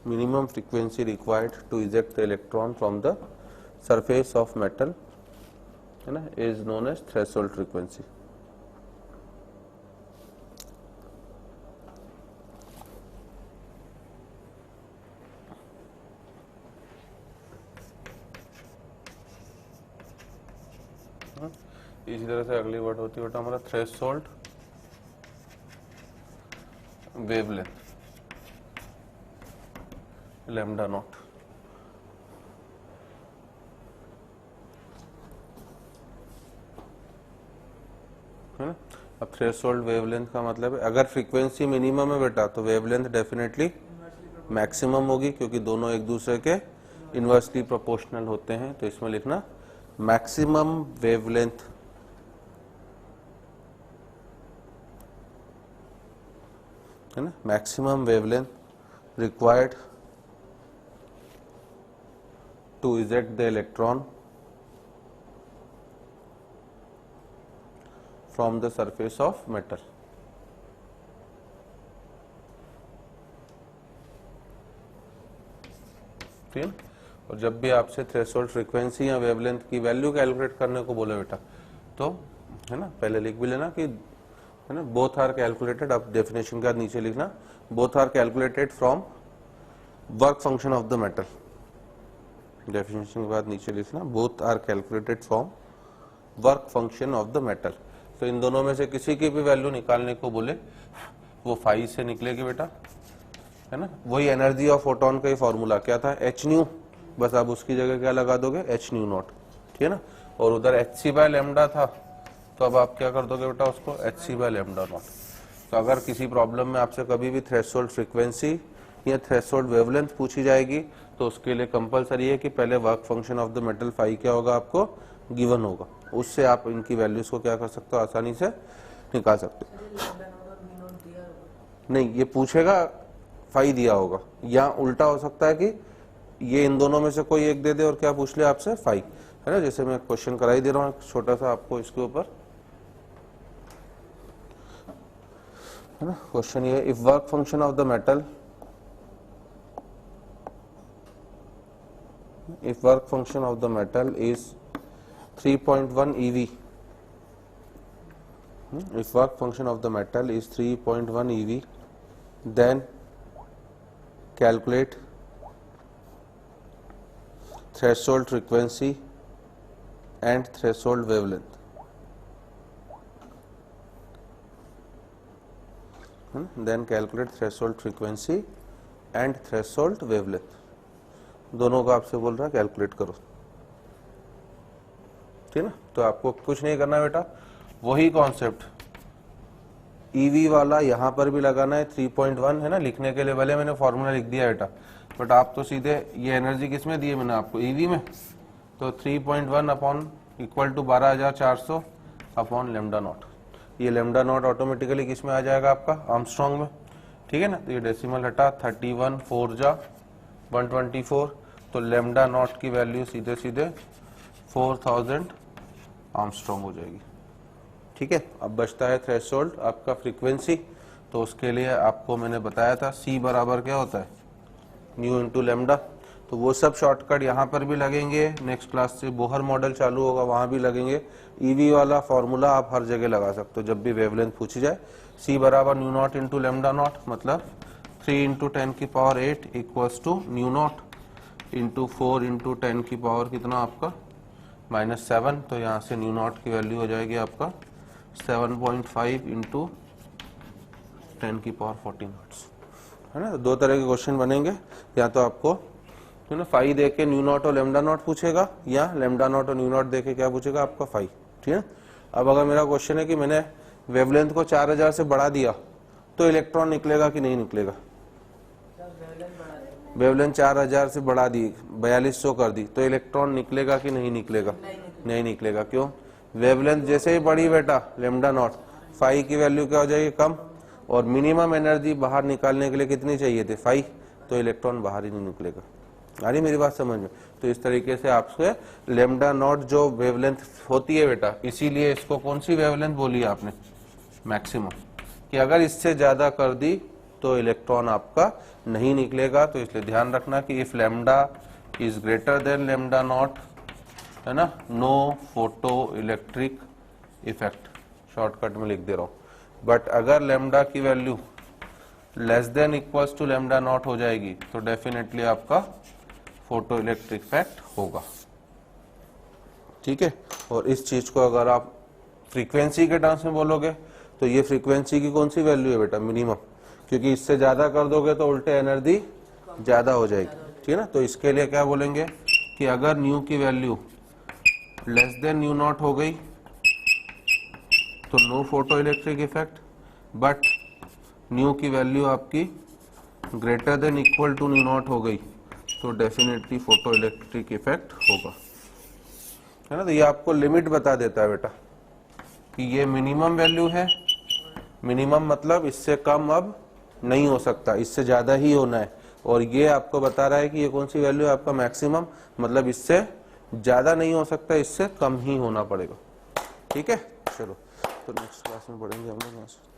minimum frequency required to eject the electron from the surface of metal, है ना, is known as threshold frequency। इसी तरह से अगली वर्ड होती है बेटा हमारा थ्रेशोल्ड वेवलेंथ, लैम्डा नॉट, है ना। अब थ्रेशोल्ड वेवलेंथ का मतलब है अगर फ्रीक्वेंसी मिनिमम है बेटा तो वेवलेंथ डेफिनेटली मैक्सिमम होगी, क्योंकि दोनों एक दूसरे के इन्वर्सली प्रोपोर्शनल होते हैं। तो इसमें लिखना मैक्सिमम वेवलेंथ है ना, maximum wavelength required to eject the electron from the surface of metal. ठीक है। और जब भी आपसे थ्रेशोल्ड फ्रीक्वेंसी या वेवलेंथ की वैल्यू कैलकुलेट करने को बोले बेटा, तो है ना पहले लिख भी लेना कि है ना बोथ आर कैलकुलेटेड। अब डेफिनेशन का नीचे लिखना both are calculated from work function of the metal. Definition के बाद नीचे लिखना both are calculated from work function of the metal. तो इन दोनों में से किसी की भी वैल्यू निकालने को बोले वो फाई से निकलेगी बेटा, है ना। वही एनर्जी ऑफ फोटोन का ही फॉर्मूला क्या था, एच न्यू, बस आप उसकी जगह क्या लगा दोगे, एच न्यू नॉट। ठीक है ना। और उधर एच सी बाय लेमडा था, तो अब आप क्या कर दोगे बेटा उसको, h c by lambda naught. तो अगर किसी प्रॉब्लम में आपसे कभी भी थ्रेशोल्ड फ्रीक्वेंसी या थ्रेशोल्ड वेवलेंथ पूछी जाएगी, तो उसके लिए कंपलसरी है कि पहले work function of the metal phi क्या होगा आपको गिवन होगा। उससे आप इनकी वैल्यूज को क्या कर सकते हो, आसानी से निकाल सकते हो। नहीं, ये पूछेगा फाई दिया होगा, या उल्टा हो सकता है कि ये इन दोनों में से कोई एक दे दे और क्या पूछ ले आपसे, फाई, है ना। जैसे मैं क्वेश्चन करा ही दे रहा हूँ छोटा सा आपको इसके ऊपर, है ना। क्वेश्चन ये, if work function of the metal, if work function of the metal is 3.1 eV, if work function of the metal is 3.1 eV, then calculate threshold frequency and threshold wavelength, then calculate threshold frequency and threshold wavelength। दोनों का आपसे बोल रहा है कैलकुलेट करो, ठीक है ना। तो आपको कुछ नहीं करना बेटा, वही कॉन्सेप्ट ईवी वाला यहाँ पर भी लगाना है। 3.1 है ना, लिखने के लिए भले मैंने फॉर्मूला लिख दिया बेटा, बट आप तो सीधे ये एनर्जी किसमें दी है मैंने आपको, ईवी में। तो 3.1 upon equal to 12,400 upon lambda naught. ये लेमडा नॉट ऑटोमेटिकली किसमें आ जाएगा आपका, आर्मस्ट्रॉन्ग में। ठीक है ना। तो ये डेसिमल हटा, 31 4 जा 124, तो लेमडा नॉट की वैल्यू सीधे सीधे 4000 आर्मस्ट्रॉन्ग हो जाएगी। ठीक है। अब बचता है थ्रेशोल्ड आपका फ्रीक्वेंसी। तो उसके लिए आपको मैंने बताया था सी बराबर क्या होता है, न्यू इंटू लेमडा। तो वो सब शॉर्टकट यहाँ पर भी लगेंगे, नेक्स्ट क्लास से बोहर मॉडल चालू होगा वहां भी लगेंगे। ईवी वाला फॉर्मूला आप हर जगह लगा सकते हो जब भी वेवलेंथ पूछी जाए। सी बराबर nu naught into lambda naught, मतलब 3 इंटू 10 की power 8 equals to nu naught into 4 into 10 की पावर कितना आपका -7। तो यहाँ से न्यू नॉट की वैल्यू हो जाएगी आपका 7.5 इंटू 10 की पावर 14 हर्ट्ज, है ना। दो तरह के क्वेश्चन बनेंगे, या तो आपको है ना फाई दे के न्यू नॉट और लेमडा नॉट पूछेगा, या लेमडा नॉट और न्यू नॉट दे के क्या पूछेगा आपका फाई। ठीक है। अब अगर मेरा क्वेश्चन है कि मैंने वेवलेंथ को 4000 से बढ़ा दिया, तो इलेक्ट्रॉन निकलेगा कि नहीं निकलेगा। वेवलेंथ 4000 से बढ़ा दी, 4200 कर दी, तो इलेक्ट्रॉन निकलेगा कि नहीं निकलेगा, नहीं निकलेगा। क्यों, वेवलेंथ जैसे ही बढ़ी बेटा लेमडा नॉट, फाई की वैल्यू क्या हो जाएगी, कम, और मिनिमम एनर्जी बाहर निकालने के लिए कितनी चाहिए थी, फाई, तो इलेक्ट्रॉन बाहर ही नहीं निकलेगा। आ रही मेरी बात समझ में। तो इस तरीके से आपसे लेमडा नॉट जो वेवलेंथ होती है बेटा, इसीलिए इसको कौन सी वेवलेंथ बोली आपने, मैक्सिमम, कि अगर इससे ज्यादा कर दी तो इलेक्ट्रॉन आपका नहीं निकलेगा। तो इसलिए ध्यान रखना कि if lambda is greater than lambda naught, है ना, no photo electric effect, shortcut में लिख दे रहा हूं। बट अगर लेमडा की value less than equals to lambda naught हो जाएगी, तो डेफिनेटली आपका फोटो इलेक्ट्रिक इफेक्ट होगा। ठीक है। और इस चीज को अगर आप फ्रीक्वेंसी के टर्म्स में बोलोगे, तो ये फ्रीक्वेंसी की कौन सी वैल्यू है बेटा, मिनिमम, क्योंकि इससे ज्यादा कर दोगे तो उल्टे एनर्जी ज्यादा हो जाएगी। ठीक है ना। तो इसके लिए क्या बोलेंगे कि अगर न्यू की value less than nu naught हो गई, तो no photo electric effect, but nu की वैल्यू आपकी greater than equal to nu naught हो गई तो डेफिनेटली फोटो इलेक्ट्रिक इफेक्ट होगा, है ना। तो ये आपको लिमिट बता देता है बेटा कि ये मिनिमम वैल्यू है, मिनिमम मतलब इससे कम अब नहीं हो सकता, इससे ज्यादा ही होना है, और ये आपको बता रहा है कि ये कौन सी वैल्यू है आपका मैक्सिमम, मतलब इससे ज्यादा नहीं हो सकता, इससे कम ही होना पड़ेगा। ठीक है, चलो तो नेक्स्ट क्लास में पढ़ेंगे हम लोग।